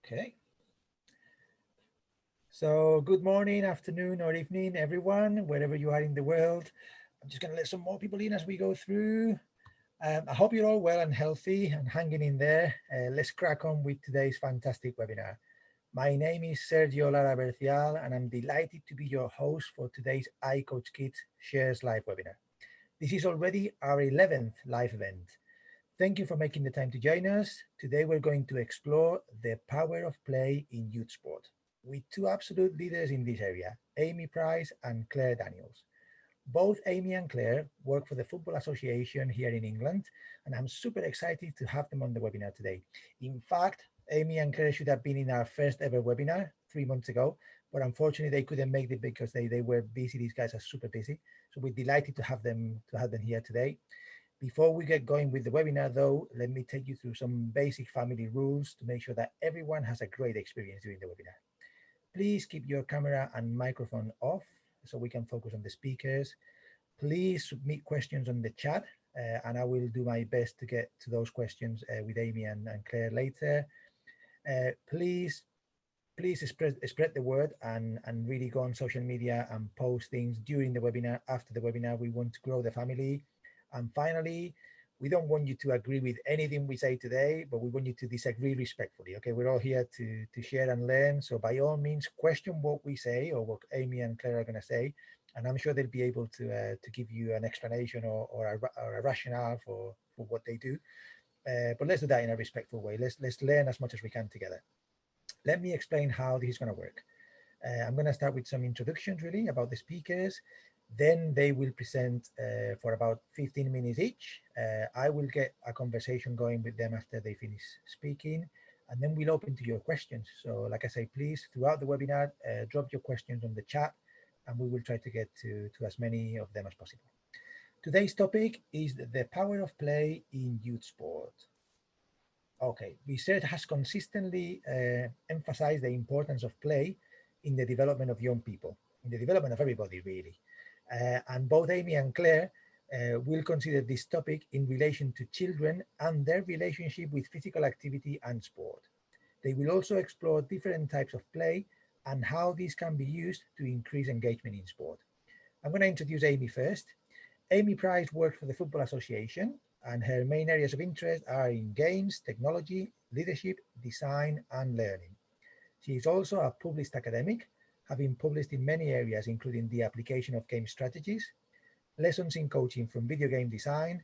Okay. So good morning, afternoon, or evening, everyone, wherever you are in the world. I'm just going to let some more people in as we go through. I hope you're all well and healthy and hanging in there. Let's crack on with today's fantastic webinar. My name is Sergio Lara Bercial, and I'm delighted to be your host for today's iCoachKids Shares Live webinar. This is already our 11th live event. Thank you for making the time to join us. Today we're going to explore the power of play in youth sport with two absolute leaders in this area, Amy Price and Claire Daniels. Both Amy and Claire work for the Football Association here in England, and I'm super excited to have them on the webinar today. In fact, Amy and Claire should have been in our first ever webinar 3 months ago, but unfortunately they couldn't make it because they were busy. These guys are super busy. So we're delighted to have them here today. Before we get going with the webinar though, let me take you through some basic family rules to make sure that everyone has a great experience during the webinar. Please keep your camera and microphone off so we can focus on the speakers. Please submit questions on the chat and I will do my best to get to those questions with Amy and Claire later. Please spread the word and really go on social media and post things during the webinar, after the webinar. We want to grow the family. And finally, we don't want you to agree with anything we say today, but we want you to disagree respectfully. Okay, we're all here to share and learn. So by all means, question what we say or what Amy and Claire are going to say, and I'm sure they'll be able to give you an explanation or a rationale for what they do. But let's do that in a respectful way. Let's learn as much as we can together. Let me explain how this is going to work. I'm going to start with some introductions really about the speakers. Then they will present for about 15 minutes each. I will get a conversation going with them after they finish speaking, and then we'll open to your questions. So like I say, please, throughout the webinar, drop your questions on the chat, and we will try to get to as many of them as possible. Today's topic is the power of play in youth sport. Okay, research has consistently emphasized the importance of play in the development of young people, in the development of everybody really. And both Amy and Claire will consider this topic in relation to children and their relationship with physical activity and sport. They will also explore different types of play and how these can be used to increase engagement in sport. I'm going to introduce Amy first. Amy Price works for the Football Association, and her main areas of interest are in games, technology, leadership, design, and learning. She is also a published academic, having published in many areas, including the application of game strategies, lessons in coaching from video game design,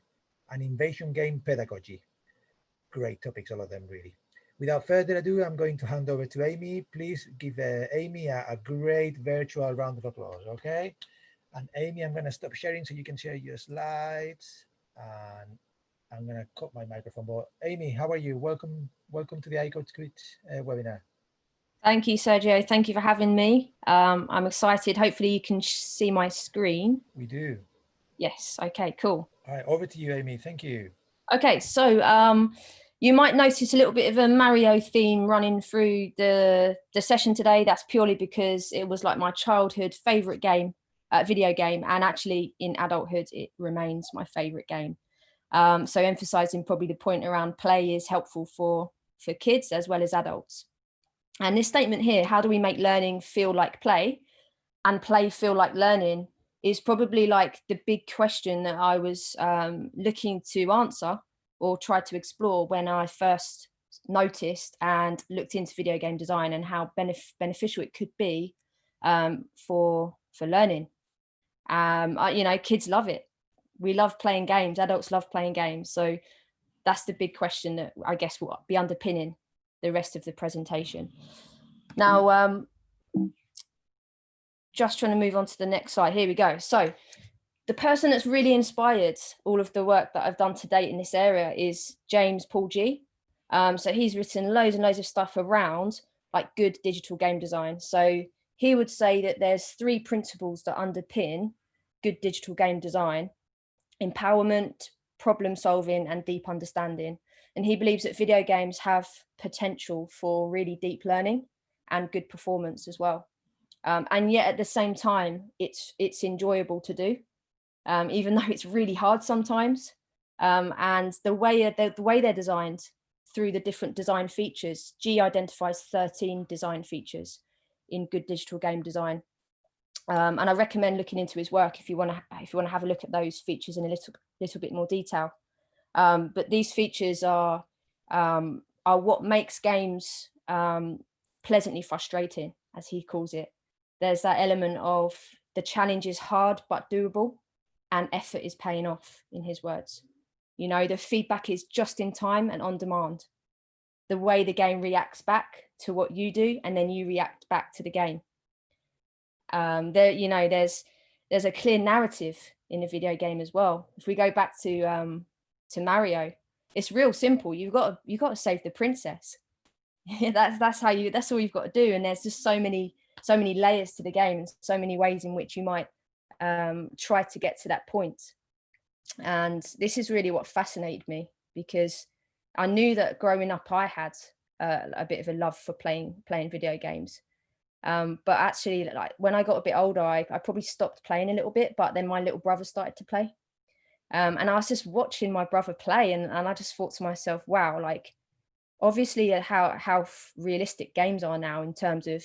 and invasion game pedagogy. Great topics, all of them really. Without further ado, I'm going to hand over to Amy. Please give Amy a great virtual round of applause, okay? And Amy, I'm going to stop sharing so you can share your slides. And I'm going to cut my microphone. But Amy, how are you? Welcome to the iCoachKids webinar. Thank you, Sergio. Thank you for having me. I'm excited. Hopefully you can see my screen. We do. Yes. Okay, cool. All right, over to you, Amy. Thank you. Okay, so you might notice a little bit of a Mario theme running through the session today. That's purely because it was like my childhood favorite game, video game, and actually in adulthood, it remains my favorite game. So emphasizing probably the point around play is helpful for kids as well as adults. And this statement here, how do we make learning feel like play and play feel like learning, is probably like the big question that I was looking to answer or try to explore when I first noticed and looked into video game design and how beneficial it could be for learning. You know, kids love it. We love playing games. Adults love playing games. So that's the big question that I guess will be underpinning the rest of the presentation. Now, just trying to move on to the next slide. Here we go. So the person that's really inspired all of the work that I've done to date in this area is James Paul G. So he's written loads and loads of stuff around like good digital game design. So he would say that there's 3 principles that underpin good digital game design: empowerment, problem solving, and deep understanding. And he believes that video games have potential for really deep learning and good performance as well. And yet at the same time, it's enjoyable to do, even though it's really hard sometimes. And the way they're designed through the different design features. G identifies 13 design features in good digital game design. And I recommend looking into his work if you want to have a look at those features in a little bit more detail. But these features are what makes games pleasantly frustrating, as he calls it. There's that element of the challenge is hard but doable, and effort is paying off, in his words. You know, the feedback is just in time and on demand. The way the game reacts back to what you do, and then you react back to the game. There's a clear narrative in a video game as well. If we go back to Mario, it's real simple. You've got to save the princess. that's all you've got to do. And there's just so many layers to the game, and so many ways in which you might try to get to that point. And this is really what fascinated me, because I knew that growing up I had a bit of a love for playing video games. But actually, like, when I got a bit older, I probably stopped playing a little bit, but then my little brother started to play. And I was just watching my brother play, and I just thought to myself, wow, like, obviously how realistic games are now in terms of,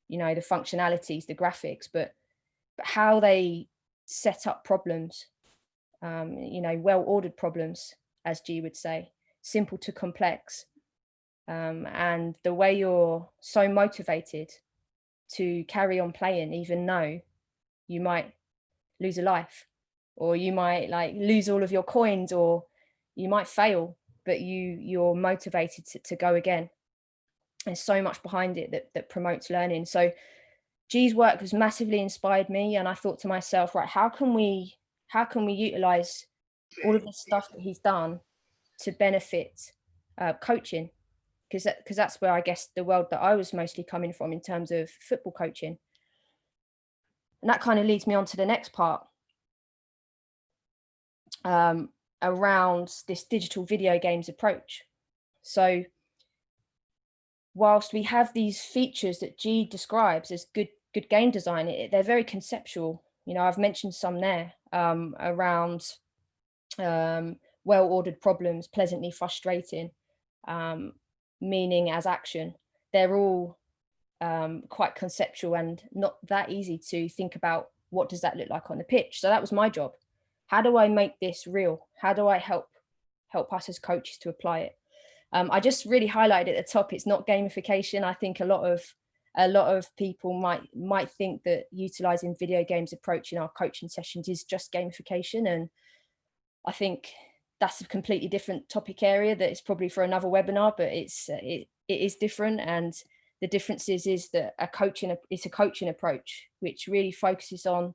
you know, the functionalities, the graphics, but how they set up problems, you know, well-ordered problems, as G would say, simple to complex. And the way you're so motivated to carry on playing, even though you might lose a life, or you might like lose all of your coins, or you might fail, but you're motivated to go again. There's so much behind it that promotes learning. So G's work has massively inspired me, and I thought to myself, right, how can we utilize all of the stuff that he's done to benefit coaching? Because that's where I guess the world that I was mostly coming from in terms of football coaching. And that kind of leads me on to the next part, around this digital video games approach. So whilst we have these features that G describes as good game design, they're very conceptual. You know, I've mentioned some there, around well-ordered problems, pleasantly frustrating, meaning as action. They're all quite conceptual and not that easy to think about what does that look like on the pitch. So that was my job. How do I make this real? How do I help us as coaches to apply it? I just really highlighted at the top, it's not gamification. I think a lot of people might think that utilizing video games approach in our coaching sessions is just gamification, and I think that's a completely different topic area that is probably for another webinar, but it is different. And the difference is that it's a coaching approach which really focuses on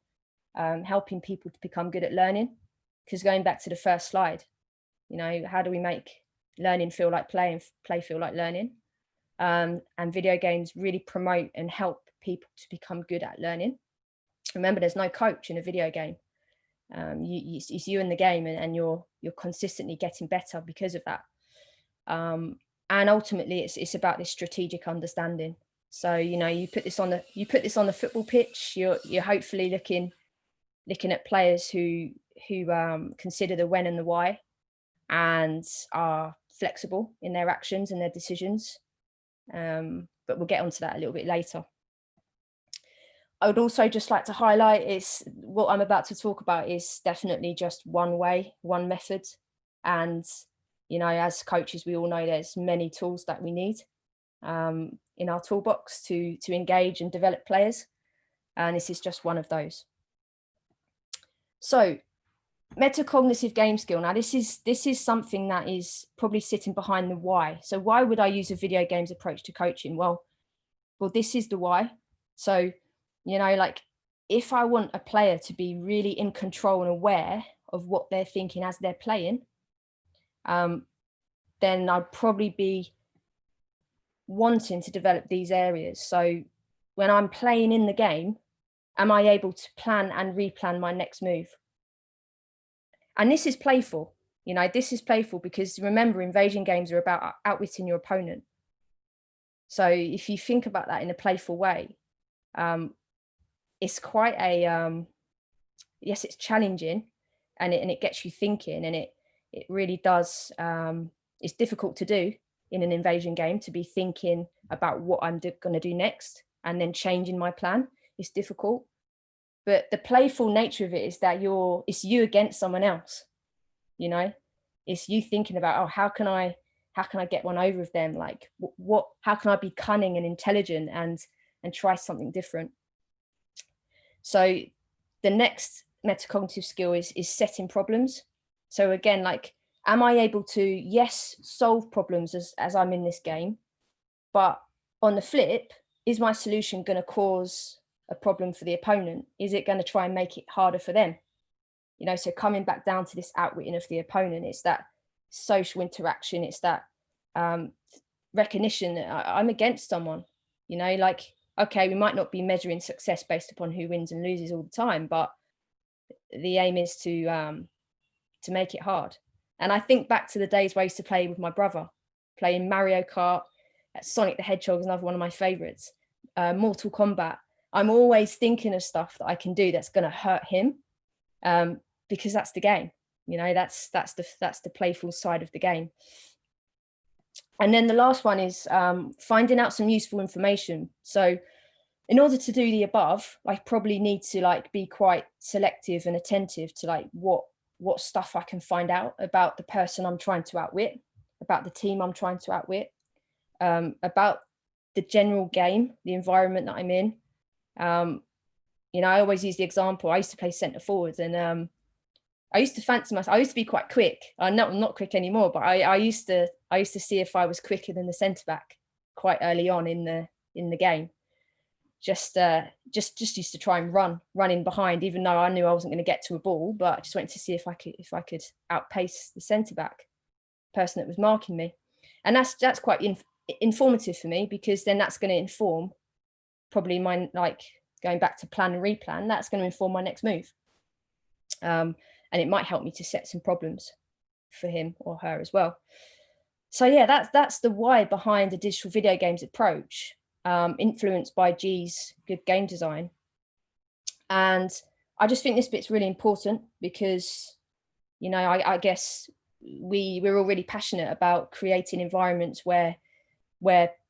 helping people to become good at learning. Because going back to the first slide, you know, how do we make learning feel like play and play feel like learning? And video games really promote and help people to become good at learning. Remember, there's no coach in a video game. It's you in the game, and you're consistently getting better because of that. And ultimately, it's about this strategic understanding. So, you know, you put this on the football pitch. You're hopefully looking at players who consider the when and the why, and are flexible in their actions and their decisions. But we'll get onto that a little bit later. I would also just like to highlight is what I'm about to talk about is definitely just one way, one method. And, you know, as coaches, we all know there's many tools that we need in our toolbox to engage and develop players. And this is just one of those. So metacognitive game skill. Now, this is something that is probably sitting behind the why. So why would I use a video games approach to coaching? Well, this is the why. So, you know, like, if I want a player to be really in control and aware of what they're thinking as they're playing, then I'd probably be wanting to develop these areas. So when I'm playing in the game, am I able to plan and replan my next move? And this is playful. You know, this is playful because remember, invasion games are about outwitting your opponent. So if you think about that in a playful way, it's quite a, yes, it's challenging, and it gets you thinking, and it really does, it's difficult to do, in an invasion game to be thinking about what I'm going to do next and then changing my plan. It's difficult. But the playful nature of it is that it's you against someone else, you know. It's you thinking about, oh, how can I get one over of them? Like how can I be cunning and intelligent and try something different? So the next metacognitive skill is setting problems. So again, like, am I able to, yes, solve problems as I'm in this game, but on the flip, is my solution going to cause a problem for the opponent? Is it going to try and make it harder for them? You know, so coming back down to this outwitting of the opponent, it's that social interaction, it's that recognition that I'm against someone, you know, like, okay, we might not be measuring success based upon who wins and loses all the time, but the aim is to make it hard. And I think back to the days where I used to play with my brother, playing Mario Kart, Sonic the Hedgehog is another one of my favorites, Mortal Kombat. I'm always thinking of stuff that I can do that's going to hurt him, because that's the game, you know, that's the playful side of the game. And then the last one is finding out some useful information. So in order to do the above, I probably need to like be quite selective and attentive to like what stuff I can find out about the person I'm trying to outwit, about the team I'm trying to outwit, about the general game, the environment that I'm in. You know, I always use the example, I used to play centre forwards, and I used to fancy myself, I used to be quite quick. I'm not quick anymore, but I used to see if I was quicker than the centre back quite early on in the game. Just used to try and run in behind, even though I knew I wasn't going to get to a ball, but I just wanted to see if I could outpace the centre back person that was marking me. And that's quite informative for me, because then that's going to inform probably my, like, going back to plan and replan, that's going to inform my next move. And it might help me to set some problems for him or her as well. So yeah, that's the why behind the digital video games approach, influenced by G's good game design. And I just think this bit's really important because, you know, I guess we're all really passionate about creating environments where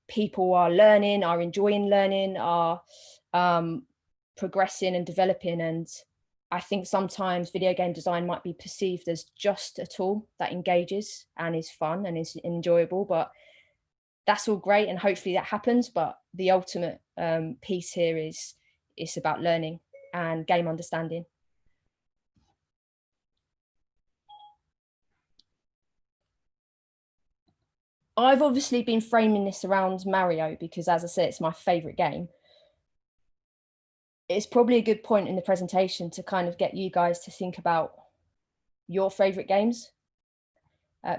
people are learning, are enjoying learning, are progressing and developing. And I think sometimes video game design might be perceived as just a tool that engages and is fun and is enjoyable, but that's all great, and hopefully that happens. But the ultimate piece here is it's about learning and game understanding. I've obviously been framing this around Mario because, as I said, it's my favorite game. It's probably a good point in the presentation to kind of get you guys to think about your favorite games,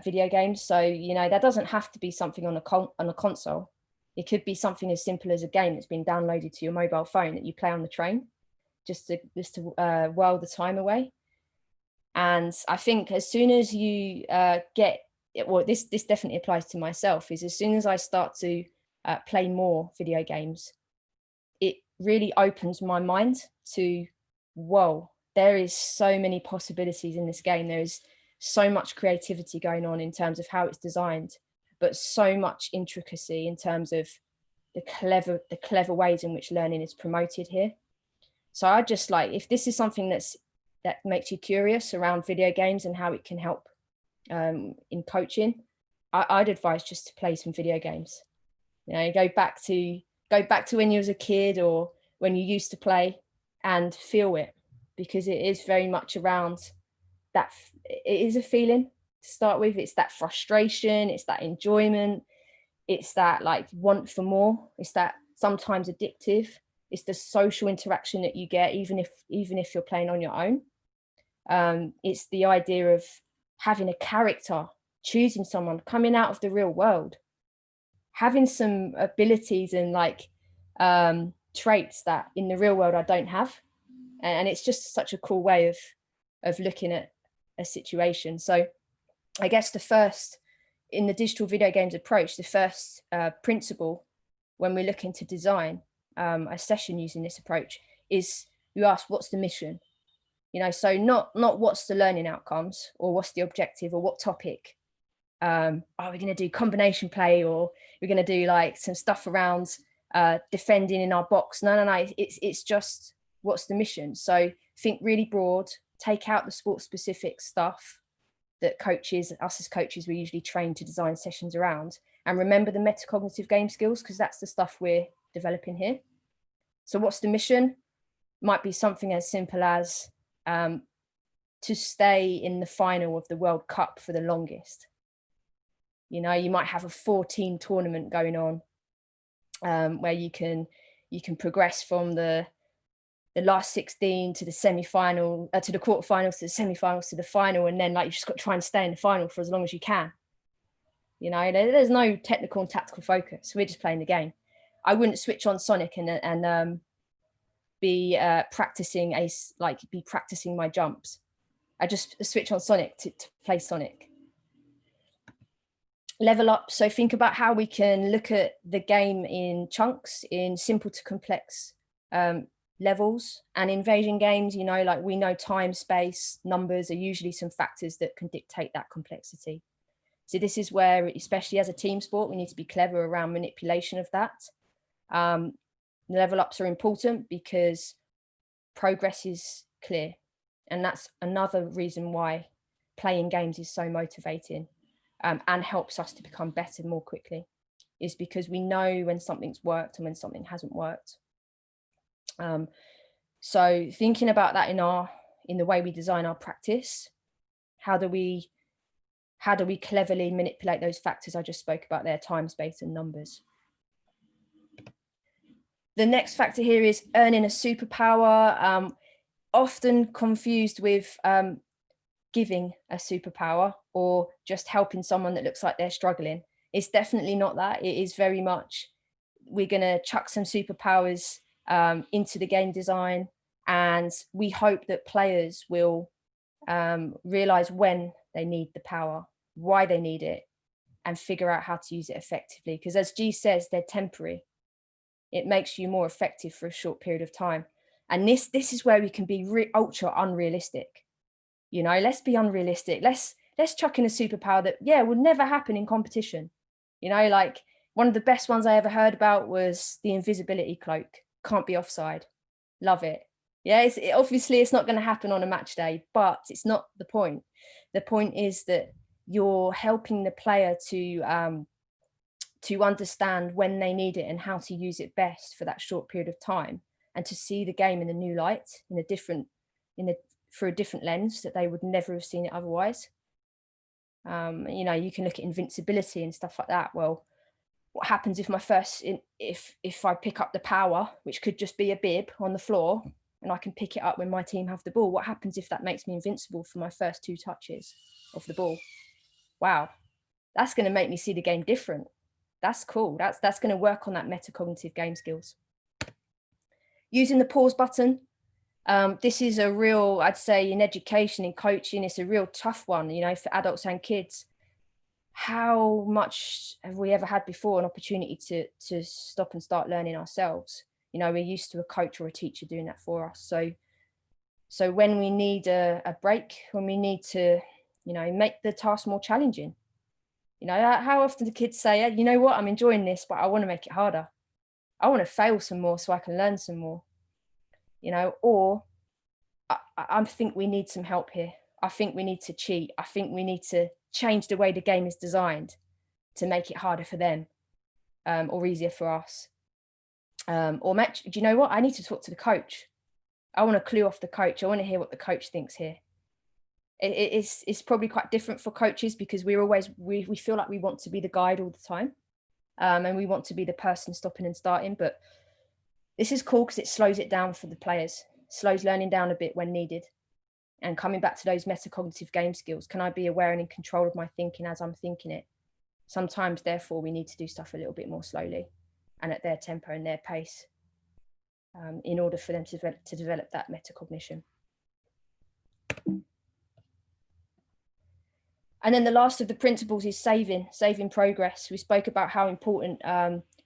video games. So, you know, that doesn't have to be something on a console. It could be something as simple as a game that's been downloaded to your mobile phone that you play on the train, just to while the time away. And I think as soon as you get it, well, this definitely applies to myself, is as soon as I start to play more video games, it really opens my mind to, whoa, there is so many possibilities in this game. There is so much creativity going on in terms of how it's designed, but so much intricacy in terms of the clever ways in which learning is promoted here. So I just like, if this is something that makes you curious around video games and how it can help in coaching, I'd advise just to play some video games. You know, go back to when you was a kid or when you used to play and feel it, because it is very much around that. It is a feeling to start with. It's that frustration, it's that enjoyment, it's that like want for more, it's that sometimes addictive, it's the social interaction that you get even if you're playing on your own. It's the idea of having a character, choosing someone, coming out of the real world, having some abilities and like traits that in the real world I don't have. And it's just such a cool way of looking at a situation. So I guess the first, in the digital video games approach, the first principle when we're looking to design a session using this approach is you ask, what's the mission? You know, so not what's the learning outcomes or what's the objective or what topic, we're going to do combination play, or we're going to do like some stuff around defending in our box. No. It's just, what's the mission? So think really broad, take out the sport specific stuff that us as coaches, we're usually trained to design sessions around, and remember the metacognitive game skills, because that's the stuff we're developing here. So what's the mission? Might be something as simple as to stay in the final of the World Cup for the longest. You know, you might have a 4-team tournament going on where you can progress from the last 16 to the semi-final, to the quarterfinals, to the semi-finals, to the final, and then like you just got to try and stay in the final for as long as you can. You know, there's no technical and tactical focus. We're just playing the game. I wouldn't switch on Sonic and be practicing my jumps. I just switch on Sonic to play Sonic. Level up. So think about how we can look at the game in chunks, in simple to complex levels. And invasion games, you know, like we know time, space, numbers are usually some factors that can dictate that complexity. So this is where, especially as a team sport, we need to be clever around manipulation of that. Level ups are important because progress is clear. And that's another reason why playing games is so motivating and helps us to become better more quickly, is because we know when something's worked and when something hasn't worked. So thinking about that in the way we design our practice, how do we cleverly manipulate those factors I just spoke about there, time, space, and numbers? The next factor here is earning a superpower, often confused with giving a superpower or just helping someone that looks like they're struggling. It's definitely not that. It is very much, we're going to chuck some superpowers into the game design, and we hope that players will realize when they need the power, why they need it, and figure out how to use it effectively. Because as G says, they're temporary. It makes you more effective for a short period of time. And this is where we can be ultra unrealistic. You know, let's be unrealistic. Let's chuck in a superpower that, will never happen in competition. You know, like one of the best ones I ever heard about was the invisibility cloak. Can't be offside. Love it. Yeah, obviously it's not going to happen on a match day, but it's not the point. The point is that you're helping the player to understand when they need it and how to use it best for that short period of time, and to see the game in a new light, through a different lens that they would never have seen it otherwise. You know, you can look at invincibility and stuff like that. Well, what happens if if I pick up the power, which could just be a bib on the floor, and I can pick it up when my team have the ball? What happens if that makes me invincible for my first 2 touches of the ball? Wow, that's going to make me see the game different. That's cool. That's going to work on that metacognitive game skills. Using the pause button. This is a real, I'd say, in education, in coaching, it's a real tough one, you know, for adults and kids. How much have we ever had before an opportunity to stop and start learning ourselves? You know, we're used to a coach or a teacher doing that for us. So when we need a break, when we need to, you know, make the task more challenging, you know, how often do kids say, you know what, I'm enjoying this, but I want to make it harder. I want to fail some more so I can learn some more. You know, or I think we need some help here. I think we need to cheat. I think we need to change the way the game is designed to make it harder for them, or easier for us. Or match, do you know what? I need to talk to the coach. I want to clue off the coach. I want to hear what the coach thinks here. It's probably quite different for coaches, because we feel like we want to be the guide all the time, and we want to be the person stopping and starting. But this is cool because it slows it down for the players, slows learning down a bit when needed. And coming back to those metacognitive game skills, can I be aware and in control of my thinking as I'm thinking it? Sometimes, therefore, we need to do stuff a little bit more slowly and at their tempo and their pace, in order for them to develop that metacognition. And then the last of the principles is saving progress. We spoke about how important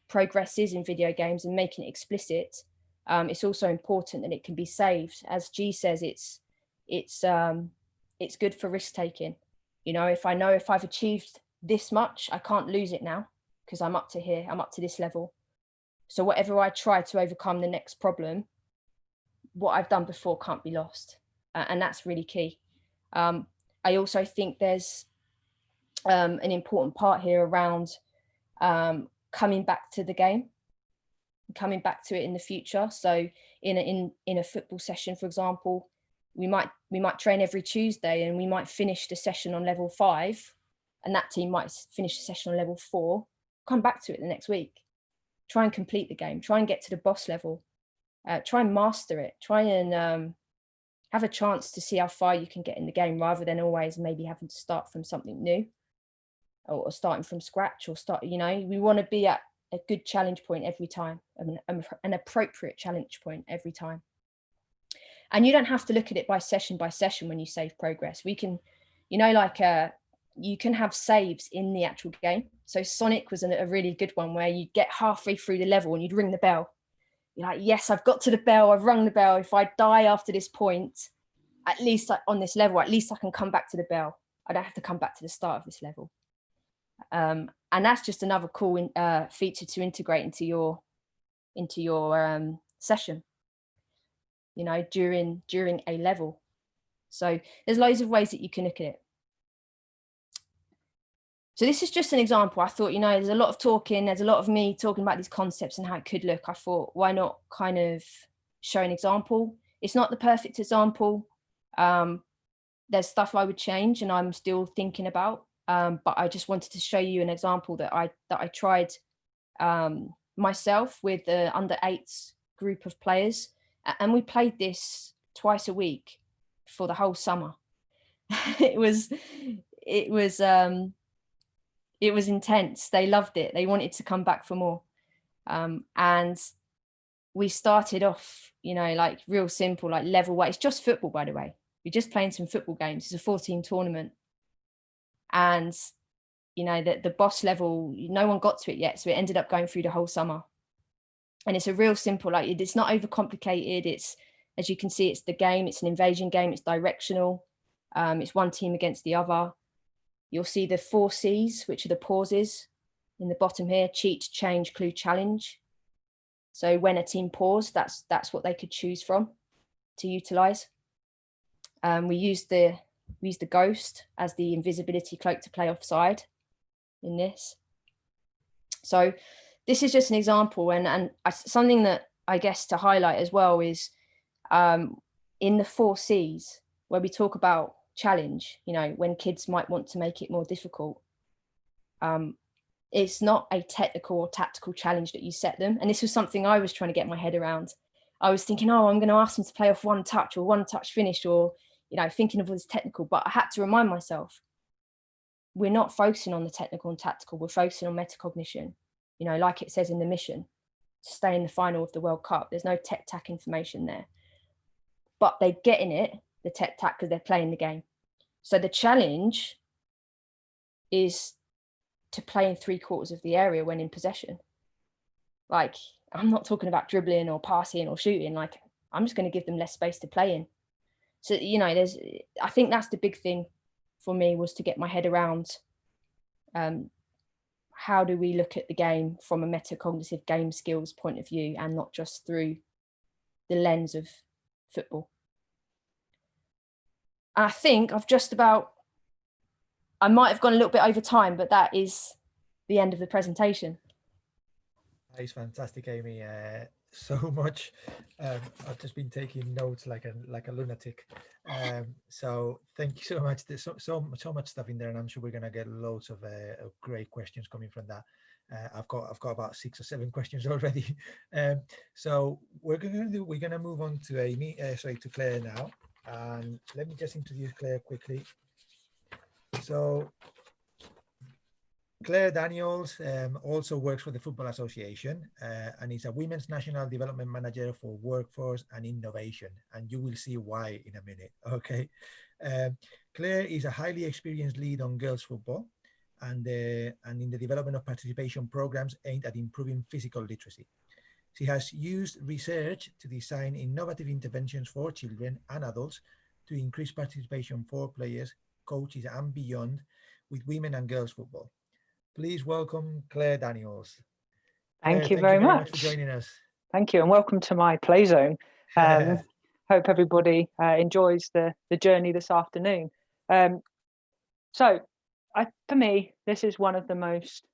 progress is in video games, and making it explicit. It's also important that it can be saved. As G says, it's good for risk taking. You know, if I know if I've achieved this much. I can't lose it now because I'm up to here. I'm up to this level. So whatever I try to overcome the next problem, what I've done before can't be lost. And that's really key. I also think there's an important part here around coming back to the game, coming back to it in the future. So in a football session, for example, we might train every Tuesday and we might finish the session on level 5, and that team might finish the session on level 4. Come back to it the next week. Try and complete the game. Try and get to the boss level. Try and master it. Try and have a chance to see how far you can get in the game, rather than always maybe having to start from something new or starting from scratch, or we want to be at a good challenge point every time, an appropriate challenge point every time. And you don't have to look at it by session when you save progress. We can, you can have saves in the actual game. So Sonic was a really good one, where you get halfway through the level and you'd ring the bell. You're like, yes, I've got to the bell, I've rung the bell. If I die after this point, at least on this level, at least I can come back to the bell. I don't have to come back to the start of this level. And that's just another cool feature to integrate into your session, during a level. So there's loads of ways that you can look at it. So this is just an example. I thought, there's a lot of talking, there's a lot of me talking about these concepts and how it could look. I thought, why not kind of show an example? It's not the perfect example. There's stuff I would change and I'm still thinking about. But I just wanted to show you an example that I tried myself with the under-8s group of players. And we played this twice a week for the whole summer. It was intense. They loved it. They wanted to come back for more. And we started off, like real simple, like level 1. It's just football, by the way. We're just playing some football games. It's a 14 tournament. And, the boss level, no one got to it yet. So it ended up going through the whole summer. And it's a real simple, it's not overcomplicated. It's, as you can see, it's the game. It's an invasion game. It's directional. It's one team against the other. You'll see the 4 C's, which are the pauses in the bottom here: cheat, change, clue, challenge. So when a team paused, that's what they could choose from to utilize. We use the ghost as the invisibility cloak to play offside in this. So this is just an example, and something that I guess to highlight as well is in the 4 C's, where we talk about challenge, when kids might want to make it more difficult. It's not a technical or tactical challenge that you set them. And this was something I was trying to get my head around. I was thinking, I'm going to ask them to play off one touch or one touch finish, or, thinking of all this technical, but I had to remind myself, we're not focusing on the technical and tactical. We're focusing on metacognition, like it says in the mission, to stay in the final of the World Cup. There's no tech-tac information there, but they're getting it, the tech-tac, because they're playing the game. So the challenge is to play in 3/4 of the area when in possession. Like, I'm not talking about dribbling or passing or shooting. Like, I'm just going to give them less space to play in. So, I think that's the big thing for me, was to get my head around how do we look at the game from a metacognitive game skills point of view, and not just through the lens of football. And I think I might have gone a little bit over time, but that is the end of the presentation. That is fantastic, Amy. So much. I've just been taking notes like a lunatic. So thank you so much. There's so much stuff in there, and I'm sure we're gonna get loads of great questions coming from that. I've got about 6 or 7 questions already. So we're gonna move on to Amy. To Claire now. And let me just introduce Claire quickly. So Claire Daniels also works for the Football Association and is a Women's National Development Manager for Workforce and Innovation. And you will see why in a minute, okay? Claire is a highly experienced lead on girls football and in the development of participation programs aimed at improving physical literacy. She has used research to design innovative interventions for children and adults to increase participation for players, coaches, and beyond, with women and girls football. Please welcome Claire Daniels. Thank you thank you very very much much for joining us. Thank you, and welcome to my play zone. Hope everybody enjoys the journey this afternoon. So, for me, this is one of the most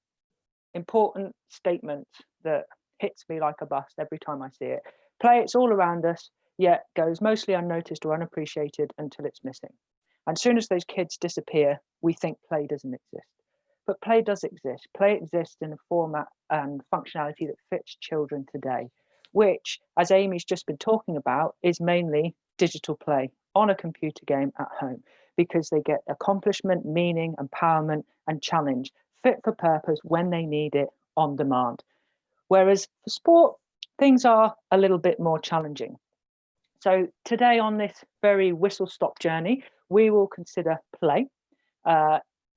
important statements that hits me like a bus every time I see it. Play, it's all around us, yet goes mostly unnoticed or unappreciated until it's missing. And as soon as those kids disappear, we think play doesn't exist. But play does exist. Play exists in a format and functionality that fits children today, which, as Amy's just been talking about, is mainly digital play on a computer game at home, because they get accomplishment, meaning, empowerment, and challenge, fit for purpose when they need it on demand. Whereas for sport, things are a little bit more challenging. So today on this very whistle-stop journey, we will consider play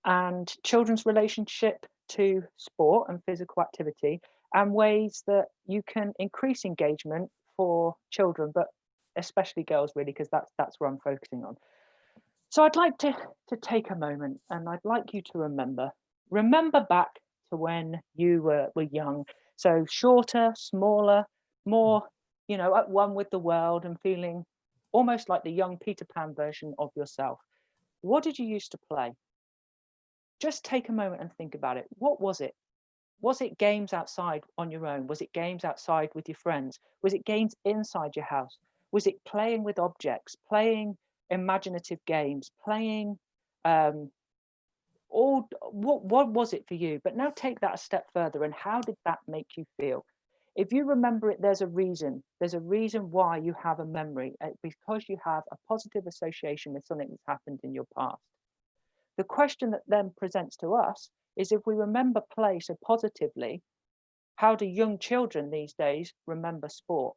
and children's relationship to sport and physical activity, and ways that you can increase engagement for children, but especially girls, really, because that's where I'm focusing on. So I'd like to take a moment, and I'd like you to remember back to when you were young. So shorter, smaller, more, at one with the world, and feeling almost like the young Peter Pan version of yourself. What did you used to play? Just take a moment and think about it. What was it? Was it games outside on your own? Was it games outside with your friends? Was it games inside your house? Was it playing with objects, playing imaginative games, playing what was it for you? But now take that a step further, and how did that make you feel? If you remember it, there's a reason why you have a memory, because you have a positive association with something that's happened in your past. The question that then presents to us is, if we remember play so positively, how do young children these days remember sport?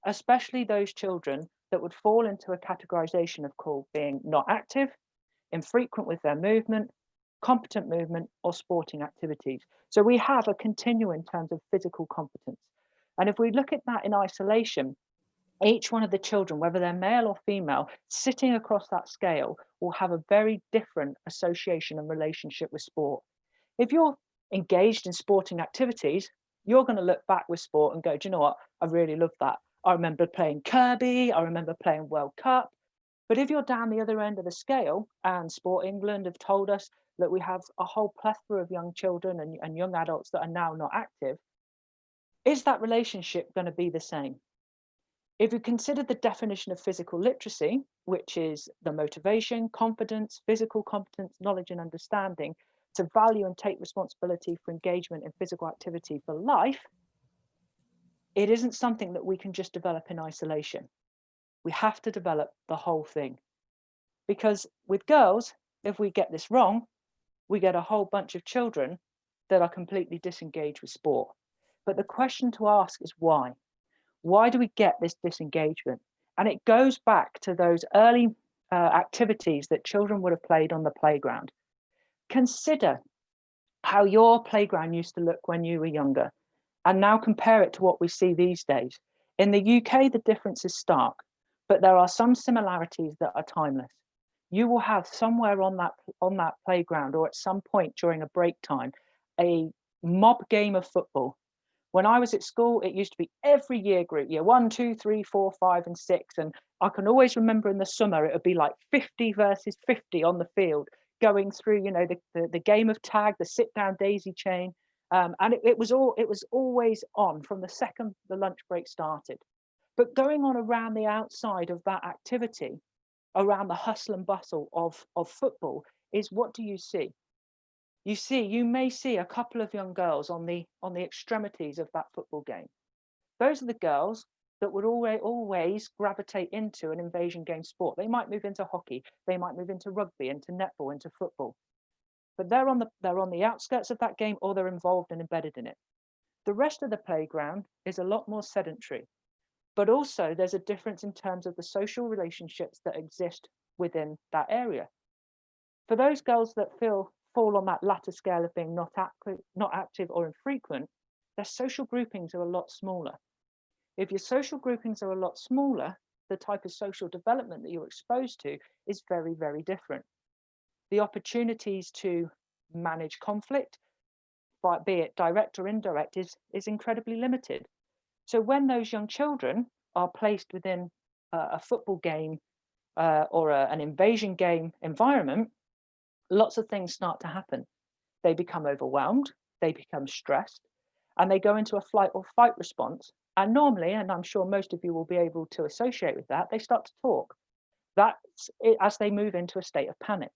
Especially those children that would fall into a categorization of called being not active, infrequent with their movement, competent movement, or sporting activities. So we have a continuum in terms of physical competence. And if we look at that in isolation, each one of the children, whether they're male or female, sitting across that scale, will have a very different association and relationship with sport. If you're engaged in sporting activities, you're going to look back with sport and go, do you know what? I really love that. I remember playing Kirby. I remember playing World Cup. But if you're down the other end of the scale, and Sport England have told us that we have a whole plethora of young children and young adults that are now not active, is that relationship going to be the same? If you consider the definition of physical literacy, which is the motivation, confidence, physical competence, knowledge, and understanding to value and take responsibility for engagement in physical activity for life, it isn't something that we can just develop in isolation. We have to develop the whole thing. Because with girls, if we get this wrong, we get a whole bunch of children that are completely disengaged with sport. But the question to ask is why? Why do we get this disengagement? And it goes back to those early activities that children would have played on the playground. Consider how your playground used to look when you were younger, and now compare it to what we see these days. In the UK, the difference is stark, but there are some similarities that are timeless. You will have somewhere on that playground, or at some point during a break time, a mob game of football. When I was at school, it used to be every year group, year 1, 2, 3, 4, 5, and 6. And I can always remember in the summer, it would be like 50 versus 50 on the field, going through, the game of tag, the sit down daisy chain. And it was always on from the second the lunch break started. But going on around the outside of that activity, around the hustle and bustle of football, is, what do you see? You may see a couple of young girls on the extremities of that football game. Those are the girls that would always gravitate into an invasion game sport. They might move into hockey, they might move into rugby, into netball, into football. But they're on the outskirts of that game, or they're involved and embedded in it. The rest of the playground is a lot more sedentary. But also there's a difference in terms of the social relationships that exist within that area. For those girls that fall on that latter scale of being not active or infrequent, their social groupings are a lot smaller. If your social groupings are a lot smaller, the type of social development that you're exposed to is very, very different. the opportunities to manage conflict, be it direct or indirect, is incredibly limited. So when those young children are placed within a football game or an invasion game environment, lots of things start to happen. They become overwhelmed, they become stressed, and they go into a flight or fight response. And normally, and I'm sure most of you will be able to associate with that, they start to talk. That's it, as they move into a state of panic.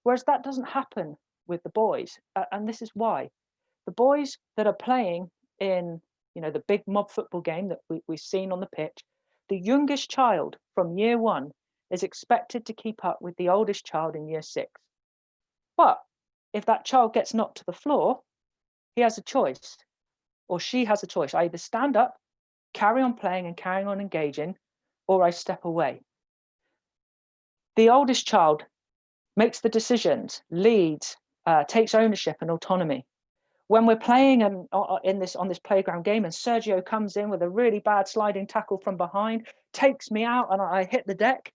Whereas that doesn't happen with the boys. And this is why. The boys that are playing in, the big mob football game that we've seen on the pitch, the youngest child from year 1 is expected to keep up with the oldest child in year 6. But if that child gets knocked to the floor, he has a choice, or she has a choice. I either stand up, carry on playing and carrying on engaging, or I step away. The oldest child makes the decisions, leads, takes ownership and autonomy. When we're playing on this playground game and Sergio comes in with a really bad sliding tackle from behind, takes me out and I hit the deck,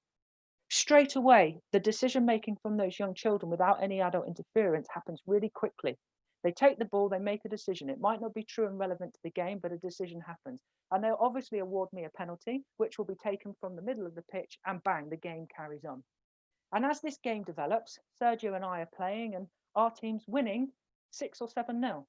straight away, the decision making from those young children without any adult interference happens really quickly. They take the ball, they make a decision. It might not be true and relevant to the game, but a decision happens. And they'll obviously award me a penalty, which will be taken from the middle of the pitch, and bang, the game carries on. And as this game develops, Sergio and I are playing and our team's winning 6 or 7-0.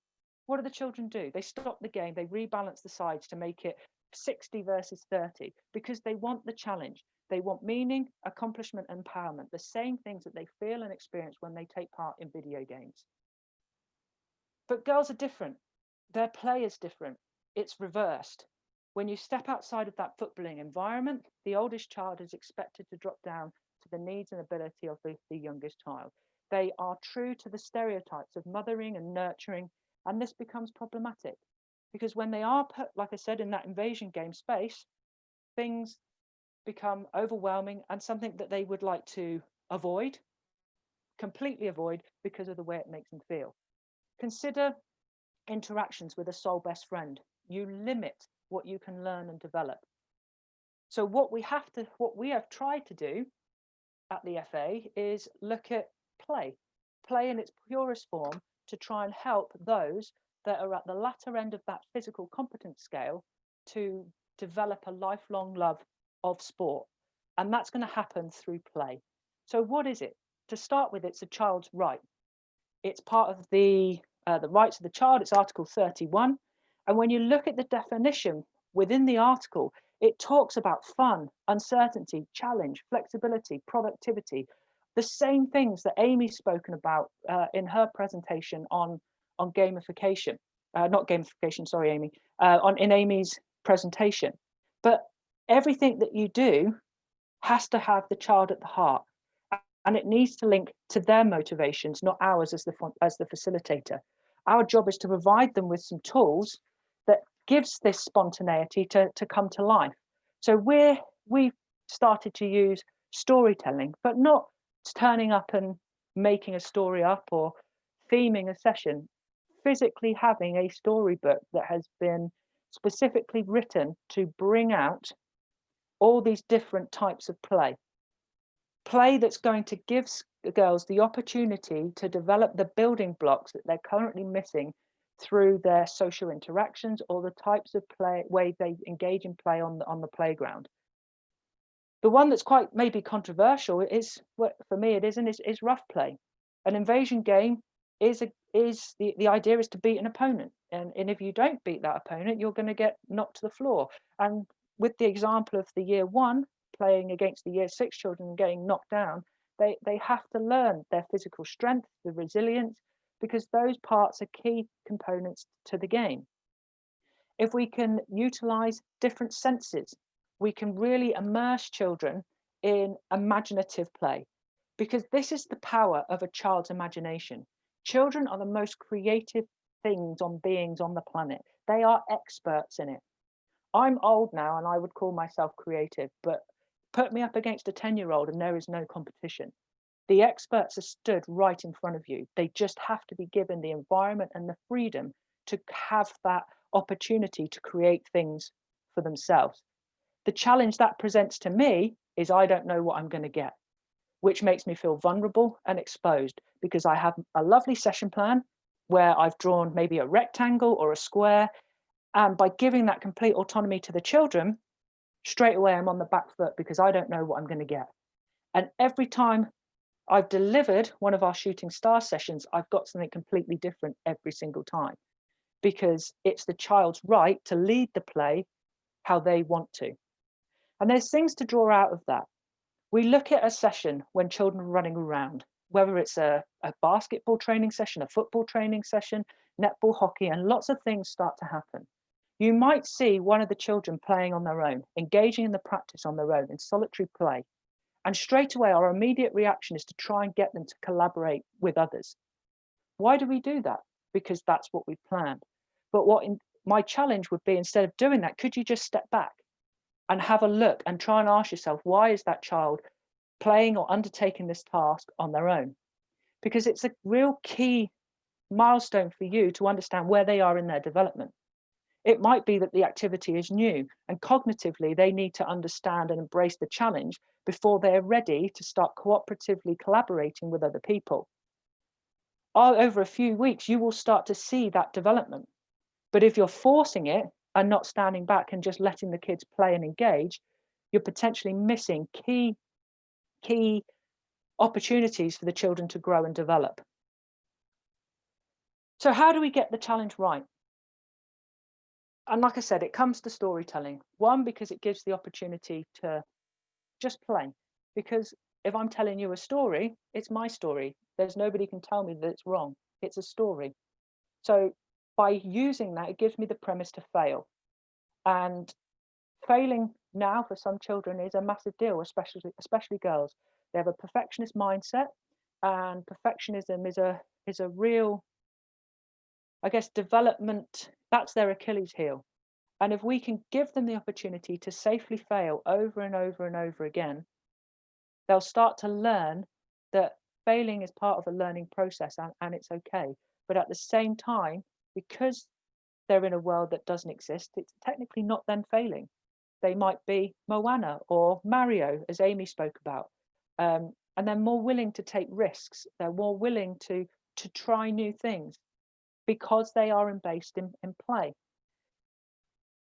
What do the children do? They stop the game, they rebalance the sides to make it 60 versus 30 because they want the challenge. They want meaning, accomplishment, and empowerment, the same things that they feel and experience when they take part in video games. But girls are different. Their play is different. It's reversed. When you step outside of that footballing environment, the oldest child is expected to drop down to the needs and ability of the youngest child. They are true to the stereotypes of mothering and nurturing, and this becomes problematic because when they are put, like I said, in that invasion game space, things become overwhelming and something that they would like to avoid, completely avoid, because of the way it makes them feel. Consider interactions with a soul best friend. You limit what you can learn and develop. So what we have tried to do at the FA is look at play in its purest form to try and help those that are at the latter end of that physical competence scale to develop a lifelong love of sport. And that's going to happen through play. So what is it? To start with, it's a child's right. It's part of the rights of the child. It's Article 31. And when you look at the definition within the article, it talks about fun, uncertainty, challenge, flexibility, productivity, the same things that Amy's spoken about in her presentation on gamification. Not gamification, sorry, Amy, in Amy's presentation. But everything that you do has to have the child at the heart, and it needs to link to their motivations, not ours as the facilitator. Our job is to provide them with some tools that gives this spontaneity to come to life. So we've started to use storytelling, but not turning up and making a story up or theming a session, physically having a storybook that has been specifically written to bring out all these different types of play that's going to give girls the opportunity to develop the building blocks that they're currently missing through their social interactions or the types of way they engage in play on the playground. The one that's quite maybe controversial is, what for me it isn't, is rough play. An invasion game is the idea is to beat an opponent, and if you don't beat that opponent, you're going to get knocked to the floor. And with the example of the year 1 playing against the year 6 children and getting knocked down, they have to learn their physical strength, the resilience, because those parts are key components to the game. If we can utilize different senses, we can really immerse children in imaginative play, because this is the power of a child's imagination. Children are the most creative beings on the planet. They are experts in it. I'm old now and I would call myself creative, but put me up against a 10-year-old and there is no competition. The experts are stood right in front of you. They just have to be given the environment and the freedom to have that opportunity to create things for themselves. The challenge that presents to me is I don't know what I'm going to get. which makes me feel vulnerable and exposed, because I have a lovely session plan where I've drawn maybe a rectangle or a square. And by giving that complete autonomy to the children, straight away I'm on the back foot because I don't know what I'm going to get. And every time I've delivered one of our shooting star sessions, I've got something completely different every single time, because it's the child's right to lead the play how they want to. And there's things to draw out of that. We look at a session when children are running around, whether it's a basketball training session, a football training session, netball, hockey, and lots of things start to happen. You might see one of the children playing on their own, engaging in the practice on their own in solitary play. And straight away, our immediate reaction is to try and get them to collaborate with others. Why do we do that? Because that's what we planned. But my challenge would be, instead of doing that, could you just step back and have a look and try and ask yourself, why is that child playing or undertaking this task on their own? Because it's a real key milestone for you to understand where they are in their development. It might be that the activity is new, and cognitively they need to understand and embrace the challenge before they're ready to start cooperatively collaborating with other people. Over a few weeks, you will start to see that development. But if you're forcing it and not standing back and just letting the kids play and engage, you're potentially missing key opportunities for the children to grow and develop. So how do we get the challenge right? And like I said, it comes to storytelling. One, because it gives the opportunity to just play. Because if I'm telling you a story, it's my story. There's nobody can tell me that it's wrong. It's a story. So by using that, it gives me the premise to fail. And failing now for some children is a massive deal, especially girls. They have a perfectionist mindset, and perfectionism is a real, I guess, development. That's their Achilles heel. And if we can give them the opportunity to safely fail over and over and over again, they'll start to learn that failing is part of a learning process, and it's okay. But at the same time, because they're in a world that doesn't exist, it's technically not them failing. They might be Moana or Mario, as Amy spoke about. And they're more willing to take risks. They're more willing to try new things because they are based in play.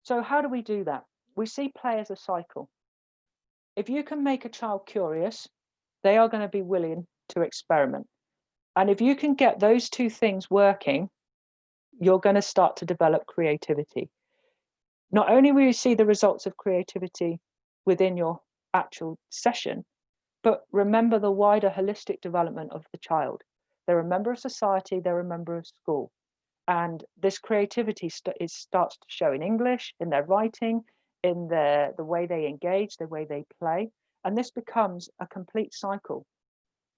So how do we do that? We see play as a cycle. If you can make a child curious, they are going to be willing to experiment. And if you can get those two things working, you're going to start to develop creativity. Not only will you see the results of creativity within your actual session, but remember the wider holistic development of the child. They're a member of society, they're a member of school. And this creativity starts to show in English, in their writing, in the way they engage, the way they play. And this becomes a complete cycle.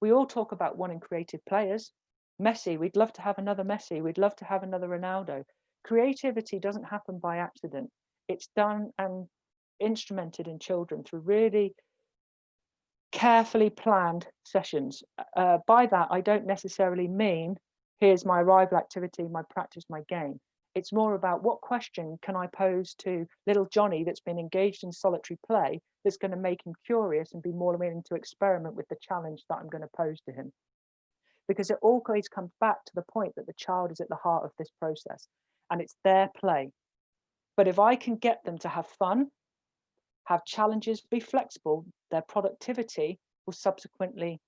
We all talk about wanting creative players. Messi, we'd love to have another Messi. We'd love to have another Ronaldo. Creativity doesn't happen by accident. It's done and instrumented in children through really carefully planned sessions. By that, I don't necessarily mean, here's my arrival activity, my practice, my game. It's more about, what question can I pose to little Johnny that's been engaged in solitary play that's going to make him curious and be more willing to experiment with the challenge that I'm going to pose to him. Because it always comes back to the point that the child is at the heart of this process and it's their play. But if I can get them to have fun, have challenges, be flexible, their productivity will subsequently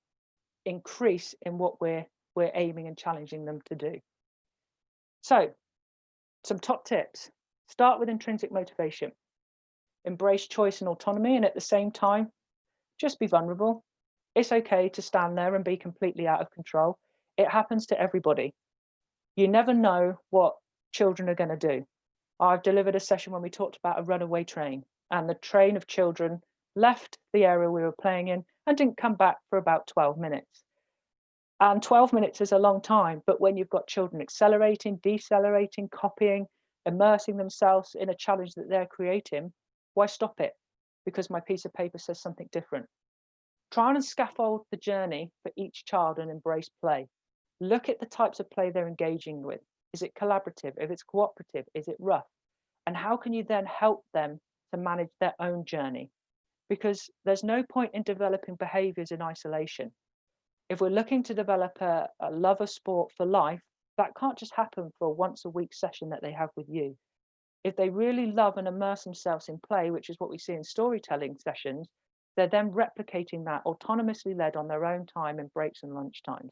increase in what we're aiming and challenging them to do. So, some top tips. Start with intrinsic motivation. Embrace choice and autonomy, and at the same time, just be vulnerable. It's okay to stand there and be completely out of control. It happens to everybody. You never know what children are going to do. I've delivered a session when we talked about a runaway train, and the train of children left the area we were playing in and didn't come back for about 12 minutes. And 12 minutes is a long time, but when you've got children accelerating, decelerating, copying, immersing themselves in a challenge that they're creating, why stop it? Because my piece of paper says something different. Try and scaffold the journey for each child and embrace play. Look at the types of play they're engaging with. Is it collaborative? If it's cooperative, is it rough? And how can you then help them to manage their own journey? because there's no point in developing behaviors in isolation. If we're looking to develop a love of sport for life, that can't just happen for a once a week session that they have with you. If they really love and immerse themselves in play, which is what we see in storytelling sessions, they're then replicating that autonomously led on their own time in breaks and lunch times.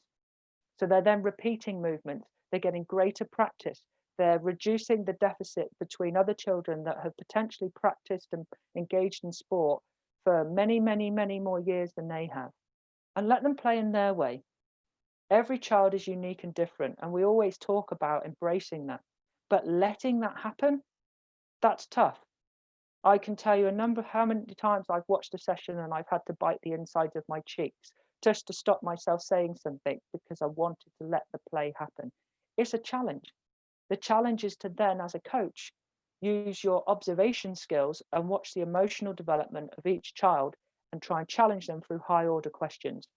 So they're then repeating movements, they're getting greater practice, they're reducing the deficit between other children that have potentially practiced and engaged in sport for many, many, many more years than they have. And let them play in their way. Every child is unique and different, and we always talk about embracing that. But letting that happen, that's tough. I can tell you how many times I've watched a session and I've had to bite the insides of my cheeks just to stop myself saying something because I wanted to let the play happen. It's a challenge. The challenge is to then, as a coach, use your observation skills and watch the emotional development of each child and try and challenge them through high order questions.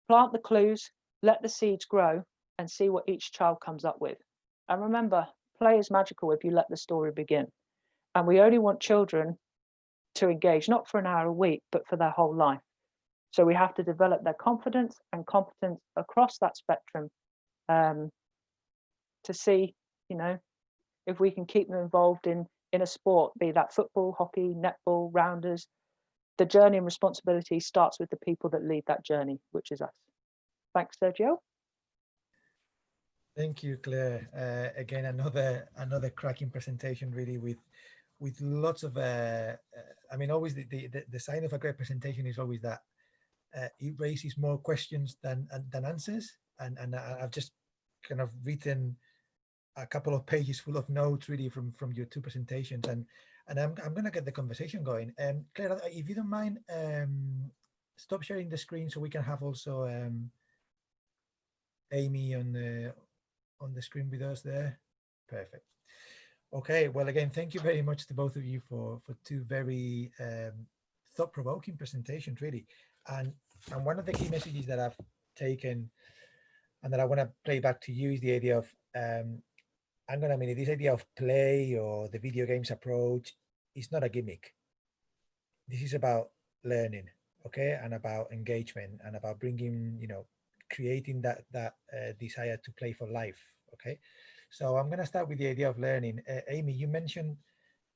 Plant the clues, let the seeds grow, and see what each child comes up with. And remember, play is magical if you let the story begin. And we only want children to engage, not for an hour a week, but for their whole life. So we have to develop their confidence and competence across that spectrum to see, if we can keep them involved in a sport, be that football, hockey, netball, rounders. The journey and responsibility starts with the people that lead that journey, which is us. Thanks, Sergio. Thank you, Claire. Again, another cracking presentation, really, with lots of. Always the sign of a great presentation is always that it raises more questions than answers. And I've just kind of written a couple of pages full of notes, really, from your two presentations, and I'm going to get the conversation going. Claire, if you don't mind, stop sharing the screen so we can have also Amy on the screen with us there. Perfect. Okay, well, again, thank you very much to both of you for two very thought-provoking presentations, really. And one of the key messages that I've taken and that I want to play back to you is the idea of this idea of play, or the video games approach, is not a gimmick. This is about learning, okay, and about engagement, and about bringing, creating that desire to play for life, okay. So I'm going to start with the idea of learning. Amy, you mentioned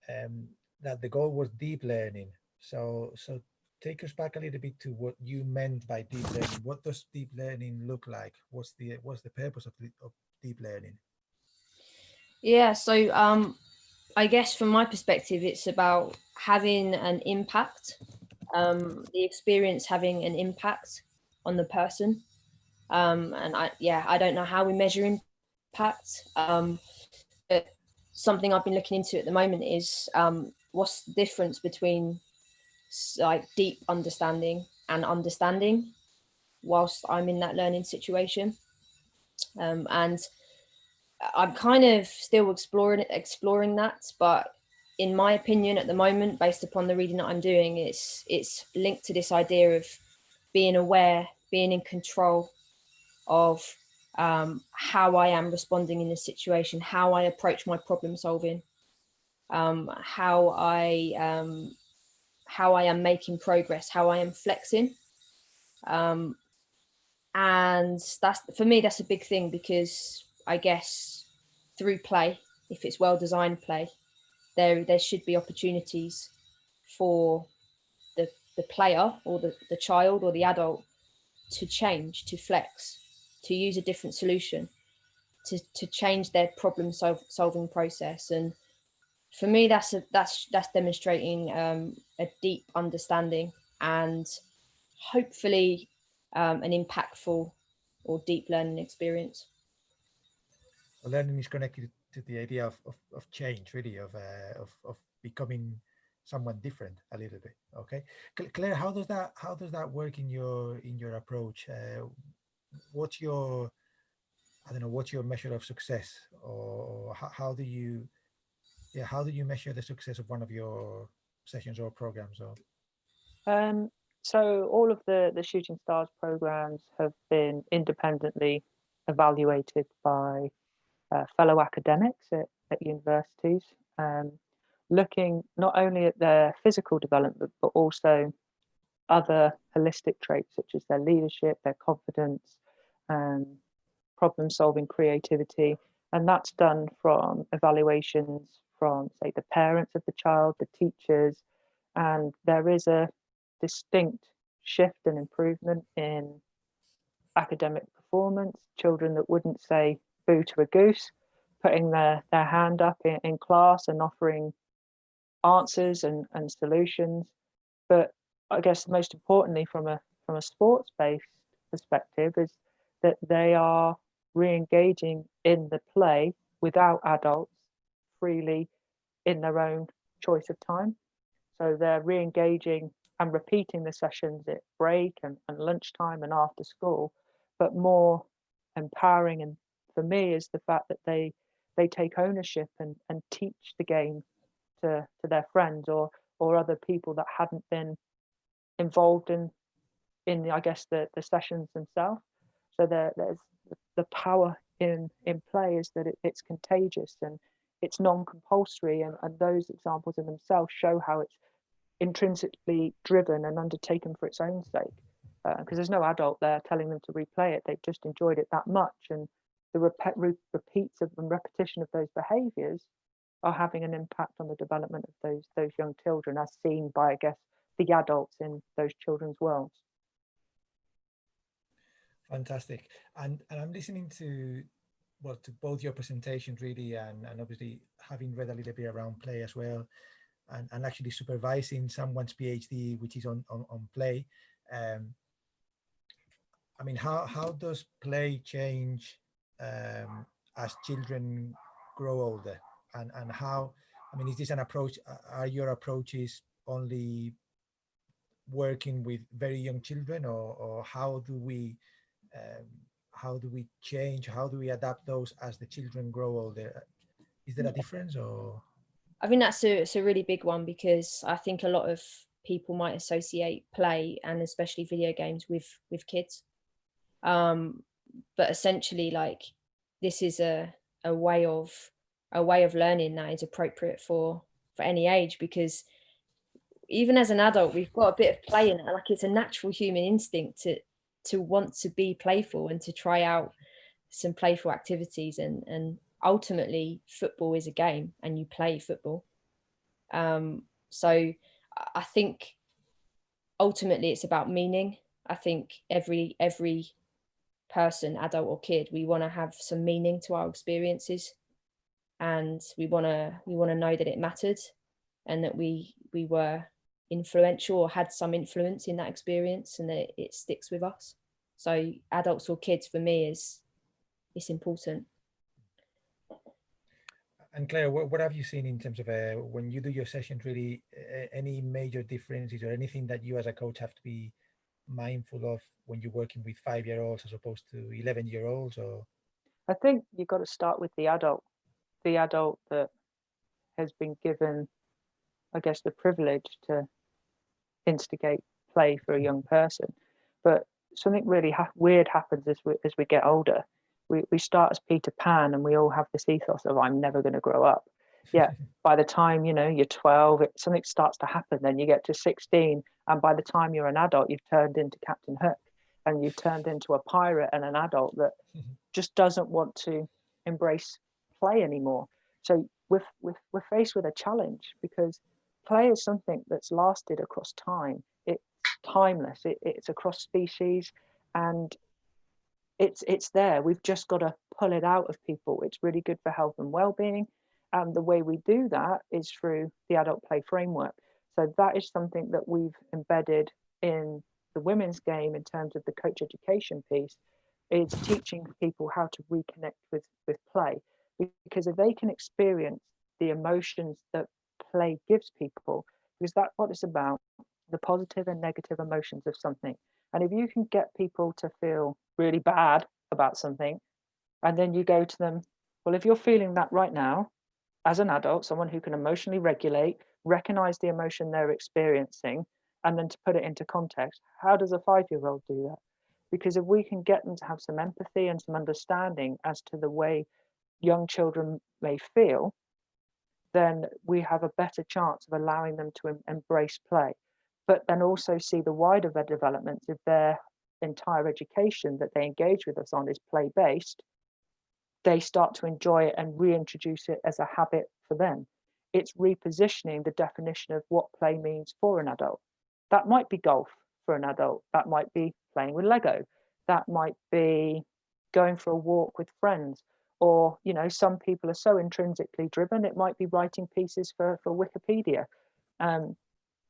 that the goal was deep learning. So take us back a little bit to what you meant by deep learning. What does deep learning look like? What's the purpose of deep learning? Yeah, so I guess from my perspective, it's about having an impact, the experience having an impact on the person. And I don't know how we measure impact. But something I've been looking into at the moment is what's the difference between like deep understanding and understanding whilst I'm in that learning situation. And I'm kind of still exploring that, but in my opinion at the moment, based upon the reading that I'm doing, it's linked to this idea of being aware, being in control of how I am responding in this situation, how I approach my problem solving, how I am making progress, how I am flexing. And that's, for me, that's a big thing, because I guess through play, if it's well-designed play, there should be opportunities for the player or the child or the adult to change, to flex, to use a different solution, to change their problem solving process. And for me, that's demonstrating a deep understanding and hopefully an impactful or deep learning experience. Well, learning is connected to the idea of change, really, of becoming someone different a little bit. Okay, Claire, how does that work in your approach? What's your measure of success, or how do you measure the success of one of your sessions or programs? So all of the Shooting Stars programs have been independently evaluated by fellow academics at universities. looking not only at their physical development, but also other holistic traits such as their leadership, their confidence, problem solving, creativity. And that's done from evaluations from, say, the parents of the child, the teachers, and there is a distinct shift and improvement in academic performance. Children that wouldn't say boo to a goose, putting their hand up in class and offering answers and solutions. But I guess most importantly, from a sports-based perspective, is that they are re-engaging in the play without adults freely in their own choice of time. So they're re-engaging and repeating the sessions at break and lunchtime and after school, but more empowering, and for me, is the fact that they take ownership and teach the game to their friends or other people that hadn't been involved in the, I guess, the sessions themselves. So there's the power in play is that it's contagious and it's non-compulsory, and those examples in themselves show how it's intrinsically driven and undertaken for its own sake, because there's no adult there telling them to replay it. They've just enjoyed it that much, and the repeats of and repetition of those behaviors are having an impact on the development of those young children, as seen by, I guess, the adults in those children's worlds. Fantastic. And I'm listening to both your presentations really, and obviously having read a little bit around play as well, and actually supervising someone's PhD, which is on play. I mean, how does play change as children grow older? And how, I mean, is this an approach, are your approaches only working with very young children, or how do we change, how do we adapt those as the children grow older? Is there a difference? Or I think it's a really big one, because I think a lot of people might associate play, and especially video games, with kids, but essentially, like, this is a way of learning that is appropriate for any age, because even as an adult, we've got a bit of play in it. Like, it's a natural human instinct to want to be playful and to try out some playful activities, and ultimately football is a game and you play football. So I think ultimately it's about meaning. I think every person, adult or kid, we want to have some meaning to our experiences, and we want to know that it mattered, and that we were influential or had some influence in that experience, and that it sticks with us. So adults or kids, for me, it's important. And Claire, what have you seen in terms of when you do your sessions, really, any major differences or anything that you as a coach have to be mindful of when you're working with 5-year-olds as opposed to 11-year-olds? Or I think you've got to start with the adult that has been given, I guess, the privilege to instigate play for a young person. But something really weird happens as we get older. We start as Peter Pan, and we all have this ethos of, I'm never going to grow up. Yeah, by the time you're 12, something starts to happen. Then you get to 16, and by the time you're an adult, you've turned into Captain Hook, and you've turned into a pirate and an adult that just doesn't want to embrace play anymore. So we're faced with a challenge, because play is something that's lasted across time. It's timeless. It's across species, and it's there. We've just got to pull it out of people. It's really good for health and well-being, and the way we do that is through the adult play framework. So that is something that we've embedded in the women's game in terms of the coach education piece, is teaching people how to reconnect with play, because if they can experience the emotions that play gives people, because that's what it's about, the positive and negative emotions of something. And if you can get people to feel really bad about something, and then you go to them, well, if you're feeling that right now, as an adult, someone who can emotionally regulate, recognize the emotion they're experiencing, and then to put it into context, how does a 5-year-old do that? Because if we can get them to have some empathy and some understanding as to the way young children may feel, then we have a better chance of allowing them to embrace play, but then also see the wider developments. If their entire education that they engage with us on is play-based, they start to enjoy it and reintroduce it as a habit for them. It's repositioning the definition of what play means for an adult. That might be golf for an adult. That might be playing with Lego. That might be going for a walk with friends. Or, you know, some people are so intrinsically driven, it might be writing pieces for Wikipedia.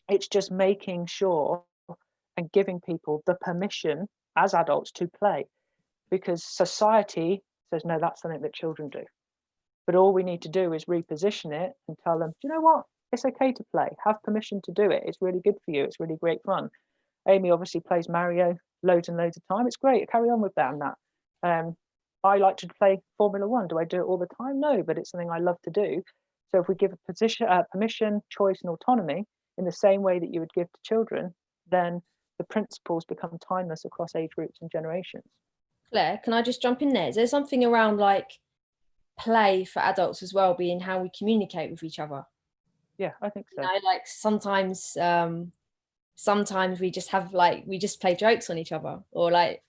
It's just making sure and giving people the permission as adults to play, because society says, no, that's something that children do. But all we need to do is reposition it and tell them, do you know what? It's okay to play. Have permission to do it. It's really good for you. It's really great fun. Amy obviously plays Mario loads and loads of time. It's great. Carry on with that and that. I like to play Formula One. Do I do it all the time? No, but it's something I love to do. So if we give permission, choice, and autonomy in the same way that you would give to children, then the principles become timeless across age groups and generations. Claire, can I just jump in there? Is there something around like play for adults as well being how we communicate with each other? Yeah, I think so. You know, like sometimes we just have we just play jokes on each other, or like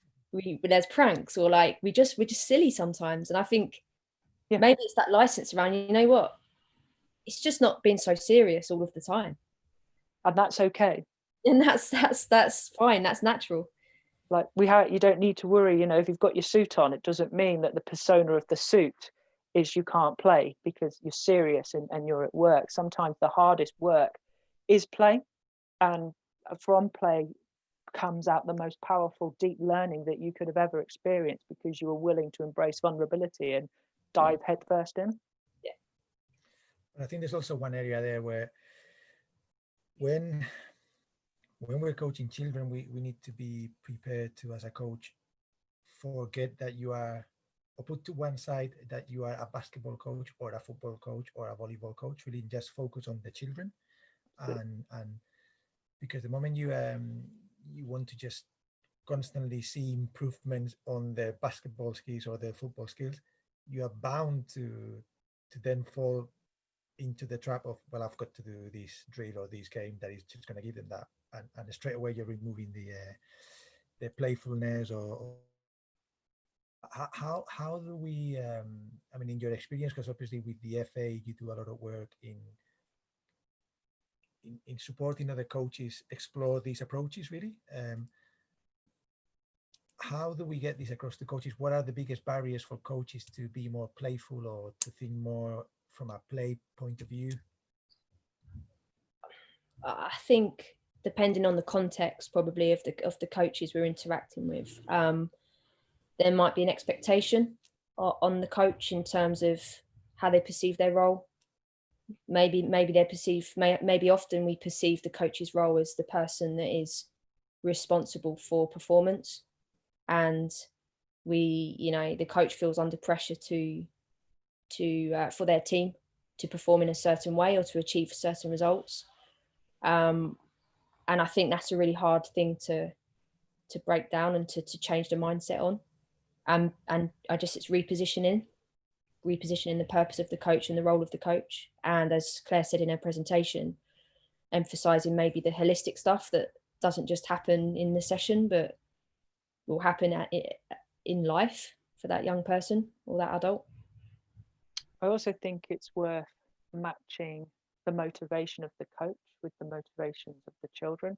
there's pranks, or like we're just silly sometimes. And I think maybe it's that license around, you know what, it's just not being so serious all of the time, and that's okay. And that's fine. That's natural. Like you don't need to worry, you know, if you've got your suit on, it doesn't mean that the persona of the suit is you can't play because you're serious and you're at work. Sometimes the hardest work is play, and from play comes out the most powerful, deep learning that you could have ever experienced, because you were willing to embrace vulnerability and dive headfirst in. Yeah. I think there's also one area there where when we're coaching children, we need to be prepared to, as a coach, forget that you are, or put to one side that you are a basketball coach or a football coach or a volleyball coach. Really just focus on the children. And because the moment you want to just constantly see improvements on their basketball skills or their football skills, you are bound to then fall into the trap of, well, I've got to do this drill or this game that is just going to give them that, and straight away you're removing the playfulness. Or how do we I mean, in your experience, because obviously with the FA you do a lot of work in supporting other coaches explore these approaches, really. How do we get this across to coaches? What are the biggest barriers for coaches to be more playful or to think more from a play point of view? I think depending on the context, probably of the coaches we're interacting with, there might be an expectation on the coach in terms of how they perceive their role. Maybe often we perceive the coach's role as the person that is responsible for performance, and the coach feels under pressure to for their team to perform in a certain way or to achieve certain results. And I think that's a really hard thing to break down and to change the mindset on. And I guess it's repositioning the purpose of the coach and the role of the coach. And as Claire said in her presentation, emphasizing maybe the holistic stuff that doesn't just happen in the session, but will happen in life for that young person or that adult. I also think it's worth matching the motivation of the coach with the motivations of the children.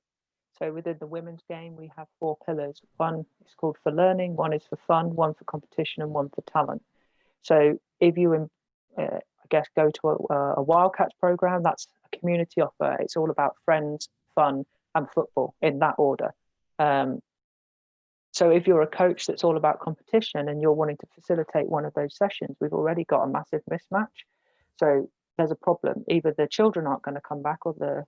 So within the women's game, we have 4 pillars. One is called for learning, one is for fun, one for competition, and one for talent. So if you, I guess, go to a Wildcats program, that's a community offer. It's all about friends, fun, and football in that order. So if you're a coach that's all about competition and you're wanting to facilitate one of those sessions, we've already got a massive mismatch. So there's a problem. Either the children aren't going to come back, or the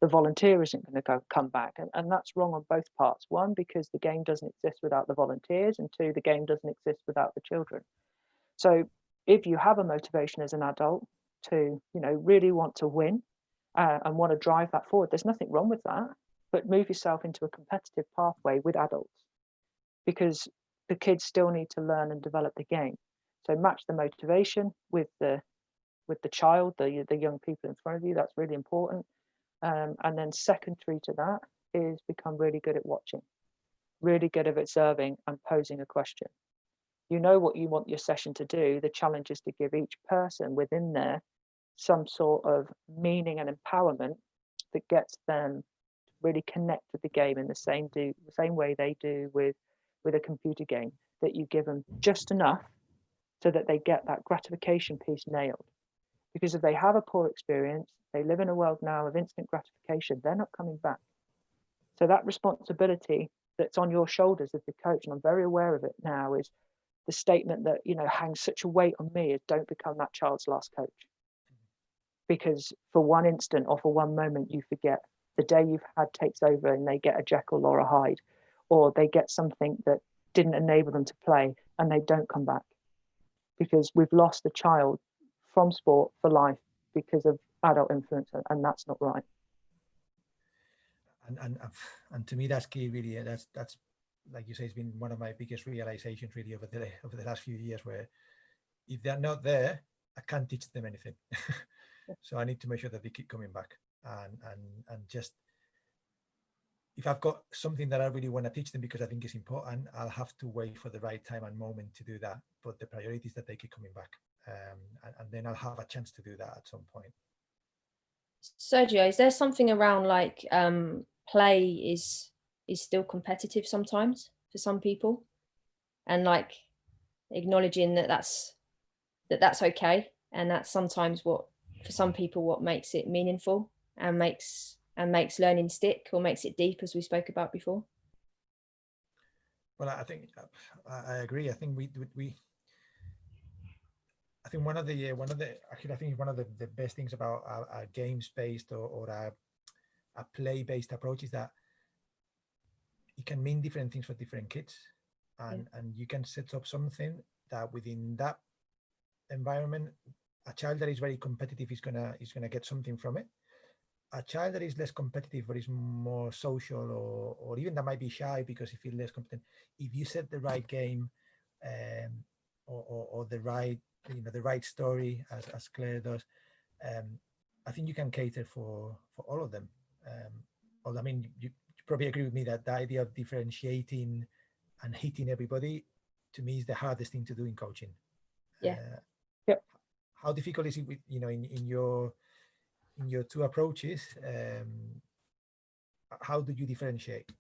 volunteer isn't going to come back. And that's wrong on both parts. One, because the game doesn't exist without the volunteers, and 2, the game doesn't exist without the children. So if you have a motivation as an adult to, really want to win and want to drive that forward, there's nothing wrong with that, but move yourself into a competitive pathway with adults, because the kids still need to learn and develop the game. So match the motivation with the with the child, the young people in front of you. That's really important. And then secondary to that is become really good at watching, really good at observing and posing a question. You know what you want your session to do. The challenge is to give each person within there some sort of meaning and empowerment that gets them to really connect with the game in the same way they do with a computer game, that you give them just enough so that they get that gratification piece nailed. Because if they have a poor experience, they live in a world now of instant gratification, they're not coming back. So that responsibility that's on your shoulders as the coach, and I'm very aware of it now, is the statement that, you know, hangs such a weight on me is don't become that child's last coach. Because for one instant or for one moment, you forget. The day you've had takes over and they get a Jekyll or a Hyde, or they get something that didn't enable them to play and they don't come back. Because we've lost the child from sport for life because of adult influence, and that's not right. And to me, that's key, really. That's like you say, it's been one of my biggest realizations really over the last few years, where if they're not there, I can't teach them anything. So I need to make sure that they keep coming back, and just, if I've got something that I really want to teach them because I think it's important, I'll have to wait for the right time and moment to do that. But the priority is that they keep coming back, and then I'll have a chance to do that at some point. Sergio, is there something around like play is still competitive sometimes for some people, and like acknowledging that's okay, and that's sometimes what, for some people, what makes it meaningful and makes learning stick, or makes it deep, as we spoke about before? Well, I think I agree. I think I think one of the best things about a games-based or a play-based approach is that it can mean different things for different kids, and you can set up something that within that environment, a child that is very competitive is gonna get something from it. A child that is less competitive but is more social, or even that might be shy because he feels less competent, if you set the right game, or the right, the right story, as Claire does, I think you can cater for all of them. I mean, you probably agree with me that the idea of differentiating and hitting everybody, to me, is the hardest thing to do in coaching. Yeah. How difficult is it with, in your two approaches? How do you differentiate?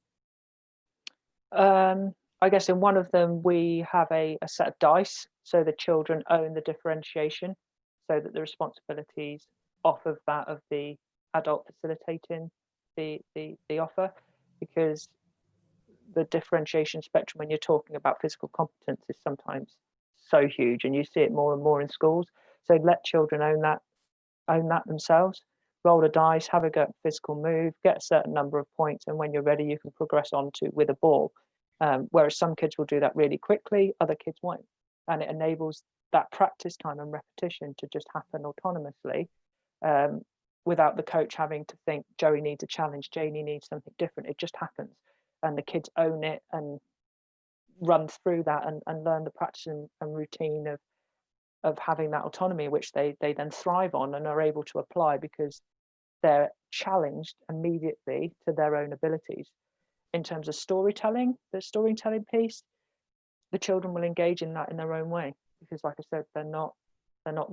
I guess in one of them we have a set of dice, so the children own the differentiation, so that the responsibilities off of that of the adult facilitating the offer, because the differentiation spectrum when you're talking about physical competence is sometimes so huge, and you see it more and more in schools. So let children own that themselves. Roll a dice, have a go at physical move, get a certain number of points, and when you're ready, you can progress on to with a ball. Whereas some kids will do that really quickly, other kids won't, and it enables that practice time and repetition to just happen autonomously, without the coach having to think Joey needs a challenge, Janie needs something different. It just happens, and the kids own it and run through that and learn the practice and routine of having that autonomy, which they then thrive on and are able to apply because they're challenged immediately to their own abilities. In terms of storytelling, the storytelling piece, the children will engage in that in their own way, because like I said, they're not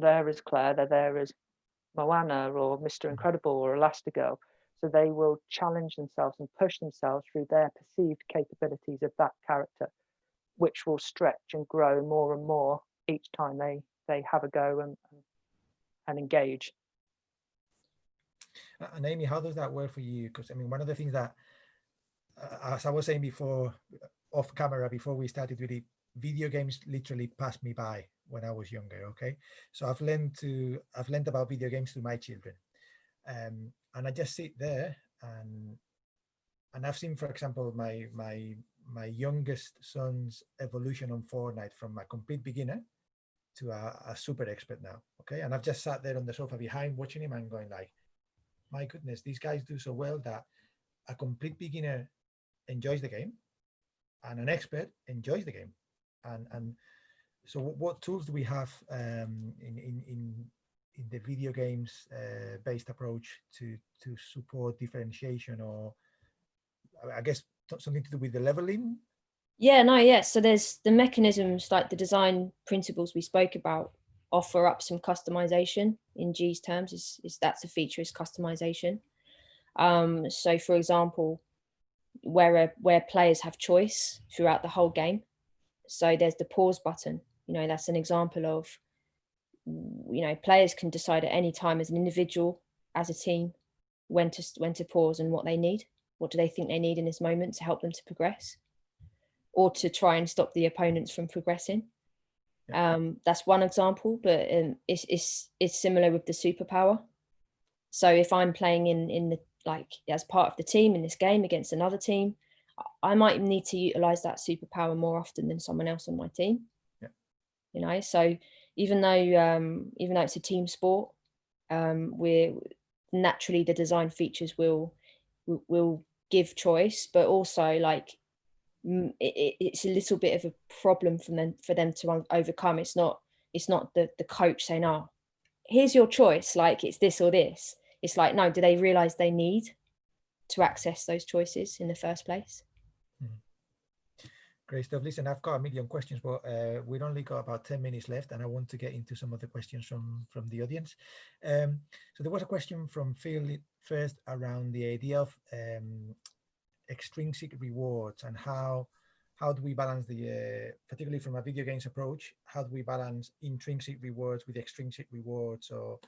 there as Claire, they're there as Moana or Mr. Incredible or Elastigirl. So they will challenge themselves and push themselves through their perceived capabilities of that character, which will stretch and grow more and more each time they have a go and engage. And Amy, how does that work for you? Because I mean, one of the things that, as I was saying before, off camera, before we started, really, video games literally passed me by when I was younger. Okay, so I've learned about video games through my children, and I just sit there and I've seen, for example, my youngest son's evolution on Fortnite from a complete beginner to a super expert now. Okay, and I've just sat there on the sofa behind watching him and going like, my goodness, these guys do so well that a complete beginner enjoys the game and an expert enjoys the game. And so what tools do we have in the video games based approach to support differentiation, or I guess something to do with the leveling? Yeah, no, yeah. So there's the mechanisms, like the design principles we spoke about, offer up some customization in G's terms. Is that's a feature, is customization. So for example, where players have choice throughout the whole game. So there's the pause button. That's an example of, players can decide at any time as an individual, as a team, when to pause and what they need. What do they think they need in this moment to help them to progress, or to try and stop the opponents from progressing? Yeah. That's one example, but it's similar with the superpower. So if I'm playing in the, like, as part of the team in this game against another team, I might need to utilize that superpower more often than someone else on my team. Yeah. So even though it's a team sport, we're naturally, the design features will give choice, but also, like, it's a little bit of a problem for them to overcome. It's not the coach saying, "Oh, here's your choice, like it's this or this." It's like, no, do they realize they need to access those choices in the first place? Great stuff. Listen, I've got a million questions, but we've only got about 10 minutes left, and I want to get into some of the questions from the audience. So there was a question from Phil first around the idea of extrinsic rewards, and how do we balance the particularly from a video games approach, how do we balance intrinsic rewards with extrinsic rewards, or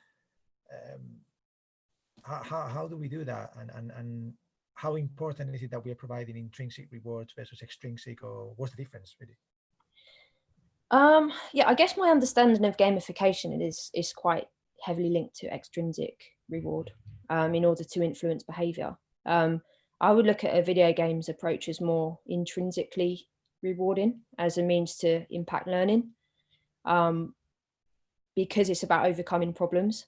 how do we do that, and how important is it that we are providing intrinsic rewards versus extrinsic, or what's the difference really? Yeah, I guess my understanding of gamification is quite heavily linked to extrinsic reward in order to influence behavior. I would look at a video games approach as more intrinsically rewarding as a means to impact learning, because it's about overcoming problems.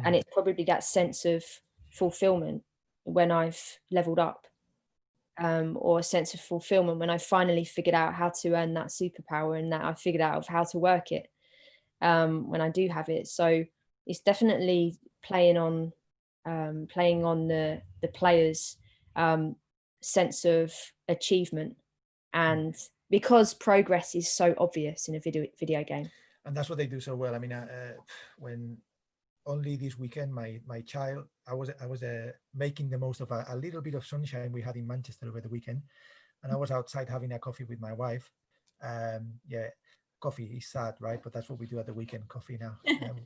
And it's probably that sense of fulfillment when I've leveled up, or a sense of fulfillment when I finally figured out how to earn that superpower, and that I figured out how to work it when I do have it. So it's definitely playing on the player's sense of achievement, and because progress is so obvious in a video game. And that's what they do so well. I mean, when only this weekend, my child, I was making the most of a little bit of sunshine we had in Manchester over the weekend, and I was outside having a coffee with my wife. Yeah, coffee is sad, right? But that's what we do at the weekend, coffee now.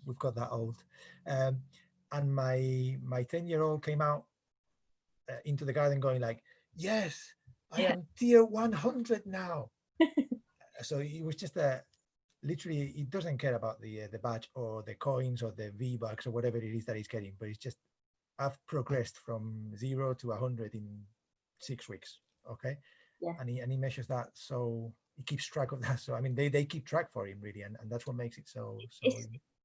We've got that old. And my 10-year-old came out into the garden going like, "Yes, I am tier 100 now." So it was just literally, it doesn't care about the badge or the coins or the V-Bucks or whatever it is that he's getting, but it's just, I've progressed from 0 to 100 in 6 weeks. Okay. Yeah. And he measures that, so he keeps track of that. So I mean, they keep track for him really, and that's what makes it so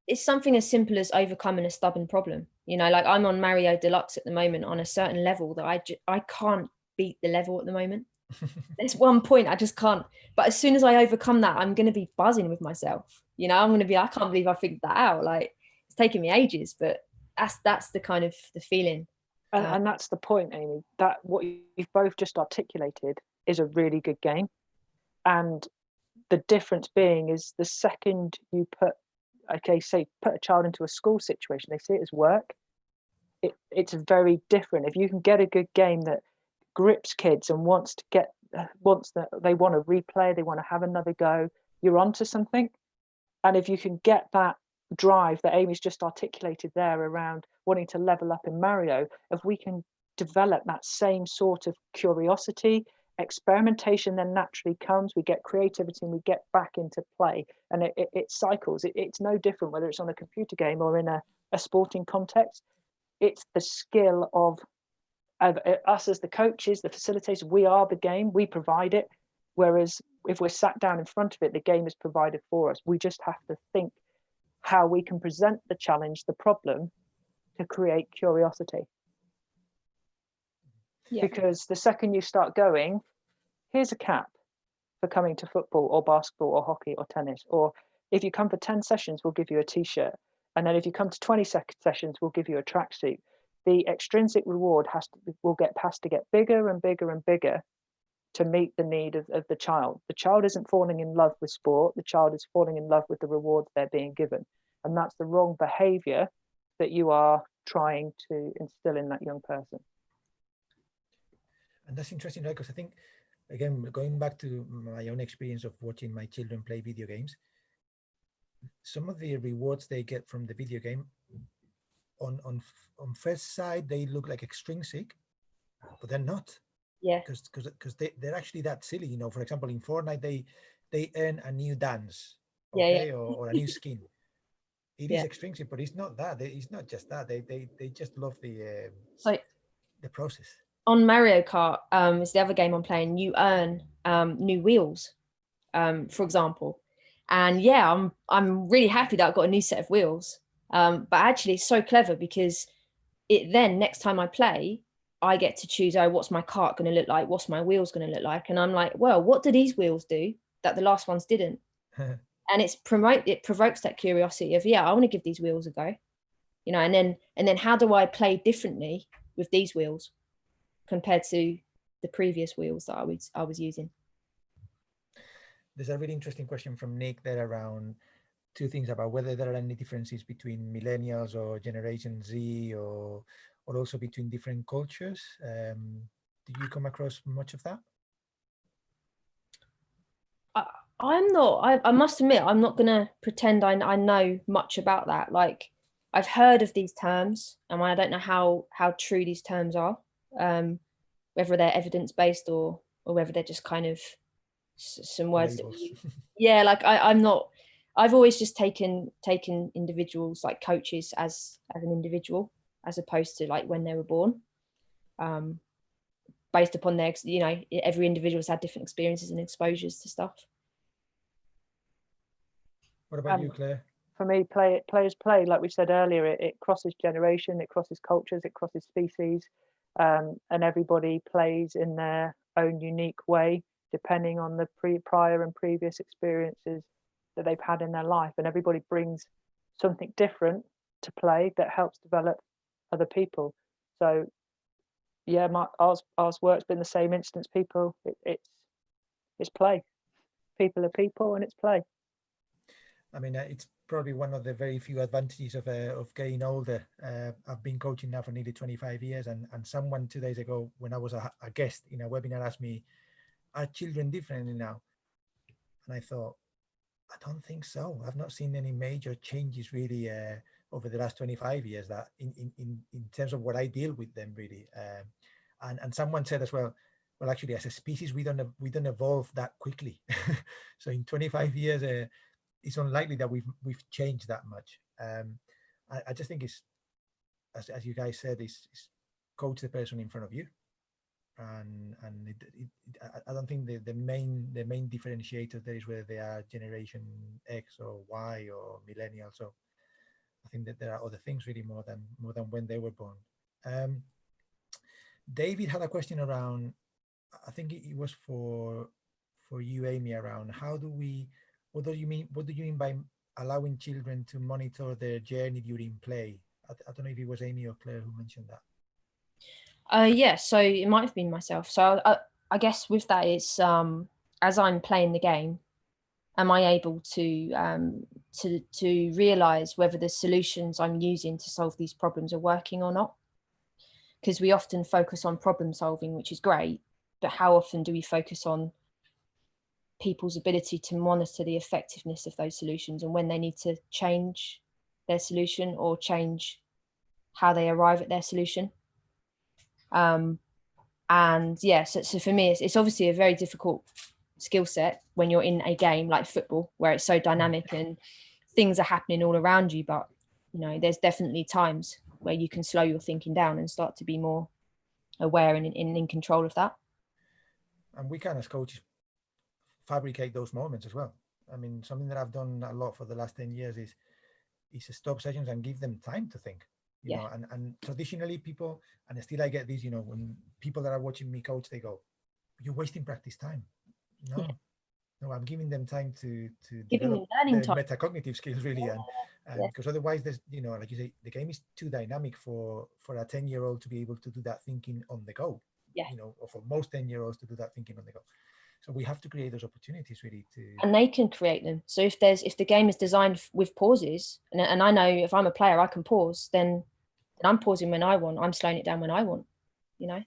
it's something as simple as overcoming a stubborn problem. Like I'm on Mario Deluxe at the moment on a certain level that I can't beat the level at the moment. There's one point I just can't, but as soon as I overcome that, I'm going to be buzzing with myself. I'm going to be, I can't believe I figured that out. Like, it's taken me ages, but that's the kind of the feeling. And that's the point, Amy, that what you've both just articulated is a really good game. And the difference being is the second you put a child into a school situation, they see it as work. It's very different. If you can get a good game that grips kids and they want to replay, they want to have another go, you're onto something. And if you can get that drive that Amy's just articulated there around wanting to level up in Mario, if we can develop that same sort of curiosity, experimentation then naturally comes, we get creativity and we get back into play, and it cycles. It's no different whether it's on a computer game or in a sporting context. It's the skill of us as the coaches, the facilitators. We are the game, we provide it. Whereas if we're sat down in front of it, the game is provided for us. We just have to think how we can present the challenge, the problem, to create curiosity. Yeah. Because the second you start going, here's a cap for coming to football or basketball or hockey or tennis, or if you come for 10 sessions, we'll give you a t-shirt. And then if you come to 20 sessions, we'll give you a tracksuit. The extrinsic reward has to get bigger and bigger and bigger to meet the need of the child. The child isn't falling in love with sport. The child is falling in love with the rewards they're being given. And that's the wrong behavior that you are trying to instill in that young person. And that's interesting, right? Because I think, again, going back to my own experience of watching my children play video games, some of the rewards they get from the video game, on first sight, they look like extrinsic, but they're not. Yeah. Because they're actually that silly. You know, for example, in Fortnite, they earn a new dance, Yeah, okay, yeah. or a new skin. It Yeah. is extrinsic, but it's not that. It's not just that. They just love the process. On Mario Kart, is the other game I'm playing. You earn new wheels, for example, and yeah, I'm really happy that I've got a new set of wheels. But actually, it's so clever because it then next time I play, I get to choose, oh, what's my kart going to look like? What's my wheels going to look like? And I'm like, well, what do these wheels do that the last ones didn't? And it provokes that curiosity of, yeah, I want to give these wheels a go, you know, and then how do I play differently with these wheels compared to the previous wheels that I was using? There's a really interesting question from Nick there around two things about whether there are any differences between millennials or Generation Z or also between different cultures. Do you come across much of that? I must admit, I'm not going to pretend I know much about that. Like, I've heard of these terms, and I don't know how true these terms are, whether they're evidence-based or whether they're just kind of some words that yeah, like I'm not, I've always just taken individuals, like coaches, as an individual, as opposed to like when they were born, based upon their, you know, every individual's had different experiences and exposures to stuff. What about you, Claire? For me, players play, like we said earlier, it crosses generation, it crosses cultures, it crosses species, and everybody plays in their own unique way, depending on the prior and previous experiences that they've had in their life. And everybody brings something different to play that helps develop other people. So yeah, ours works, but in the same instance, people, it's play. People are people, and it's play. I mean, it's probably one of the very few advantages of getting older. I've been coaching now for nearly 25 years, and someone 2 days ago, when I was a guest in a webinar, asked me, are children differently now? And I thought, I don't think so. I've not seen any major changes really over the last 25 years that in terms of what I deal with them really. And someone said as well, actually, as a species, we don't evolve that quickly. So in 25 years, it's unlikely that we've changed that much. I just think it's, as you guys said, is coach the person in front of you, and I don't think the main differentiator there is whether they are Generation X or Y or millennial. So I think that there are other things really more than when they were born. David had a question around, I think it was for you, Amy, around what do you mean by allowing children to monitor their journey during play? I don't know if it was Amy or Claire who mentioned that. Yeah, so it might have been myself. So I guess with that, it's as I'm playing the game, am I able to realize whether the solutions I'm using to solve these problems are working or not? Because we often focus on problem solving, which is great, but how often do we focus on people's ability to monitor the effectiveness of those solutions and when they need to change their solution or change how they arrive at their solution? And yeah, so for me, it's obviously a very difficult skill set when you're in a game like football, where it's so dynamic and things are happening all around you. But, you know, there's definitely times where you can slow your thinking down and start to be more aware and in control of that. And we can, as coaches, fabricate those moments as well. I mean, something that I've done a lot for the last 10 years is stop sessions and give them time to think. You know, and traditionally people, and still I get this, you know, when people that are watching me coach, they go, you're wasting practice time. No, No, I'm giving them time to Giving develop them learning their time. metacognitive skills really, and Yeah. because otherwise, there's, you know, like you say, the game is too dynamic for a 10-year-old to be able to do that thinking on the go. Yeah. You know, or for most 10-year-olds to do that thinking on the go. So we have to create those opportunities really to. And they can create them. So if the game is designed with pauses, and I know if I'm a player, I can pause, then I'm pausing when I want. I'm slowing it down when I want. You know.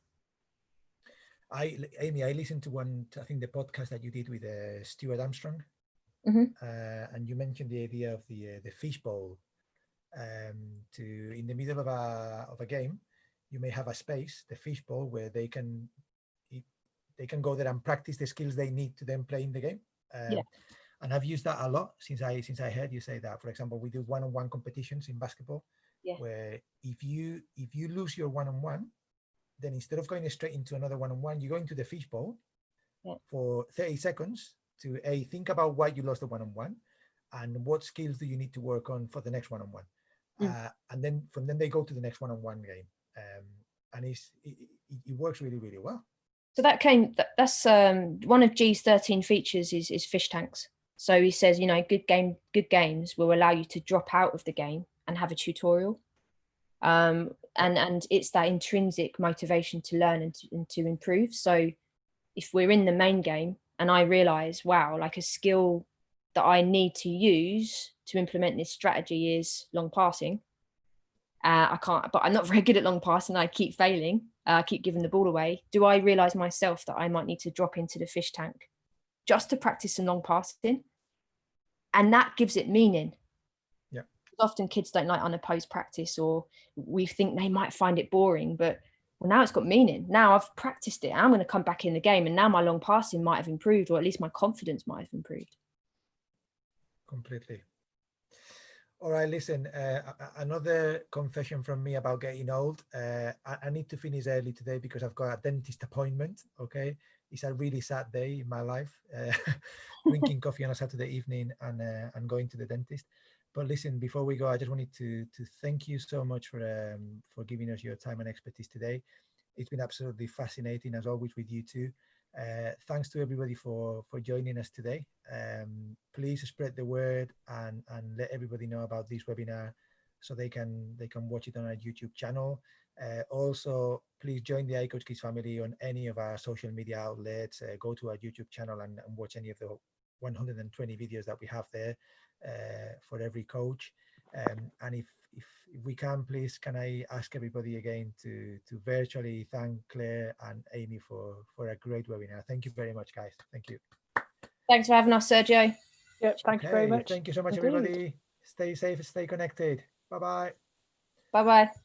Amy, I listened to I think the podcast that you did with Stuart Armstrong, and you mentioned the idea of the fishbowl. To in the middle of a game, you may have a space, the fishbowl, where they can go there and practice the skills they need to then play in the game. And I've used that a lot since I heard you say that. For example, we do one-on-one competitions in basketball, where if you lose your one-on-one, then instead of going straight into another one-on-one, you go into the fishbowl for 30 seconds to think about why you lost the one-on-one and what skills do you need to work on for the next one-on-one. And then from then they go to the next one-on-one game. And it works really, really well. So that's one of G's 13 features is fish tanks. So he says, you know, good games will allow you to drop out of the game and have a tutorial. And it's that intrinsic motivation to learn and to improve. So if we're in the main game and I realize, wow, like a skill that I need to use to implement this strategy is long passing. But I'm not very good at long passing. I keep failing. I keep giving the ball away. Do I realize myself that I might need to drop into the fish tank just to practice some long passing? And that gives it meaning. Yeah. Often kids don't like unopposed practice, or we think they might find it boring, but now it's got meaning. Now I've practiced it. I'm going to come back in the game, and now my long passing might have improved, or at least my confidence might have improved. Completely. All right, listen, another confession from me about getting old. I need to finish early today because I've got a dentist appointment, okay? It's a really sad day in my life, drinking coffee on a Saturday evening and going to the dentist. But listen, before we go, I just wanted to thank you so much for giving us your time and expertise today. It's been absolutely fascinating, as always, with you two. Thanks to everybody for joining us today. Please spread the word and let everybody know about this webinar so they can watch it on our YouTube channel. Also, please join the iCoachKids family on any of our social media outlets. Go to our YouTube channel and watch any of the 120 videos that we have there for every coach. And if we can, please, can I ask everybody again to virtually thank Claire and Amy for a great webinar. Thank you very much, guys. Thank you. Thanks for having us, Sergio. Yeah, thank you very much. Thank you so much, indeed. everybody. Stay safe, stay connected. Bye-bye. Bye-bye.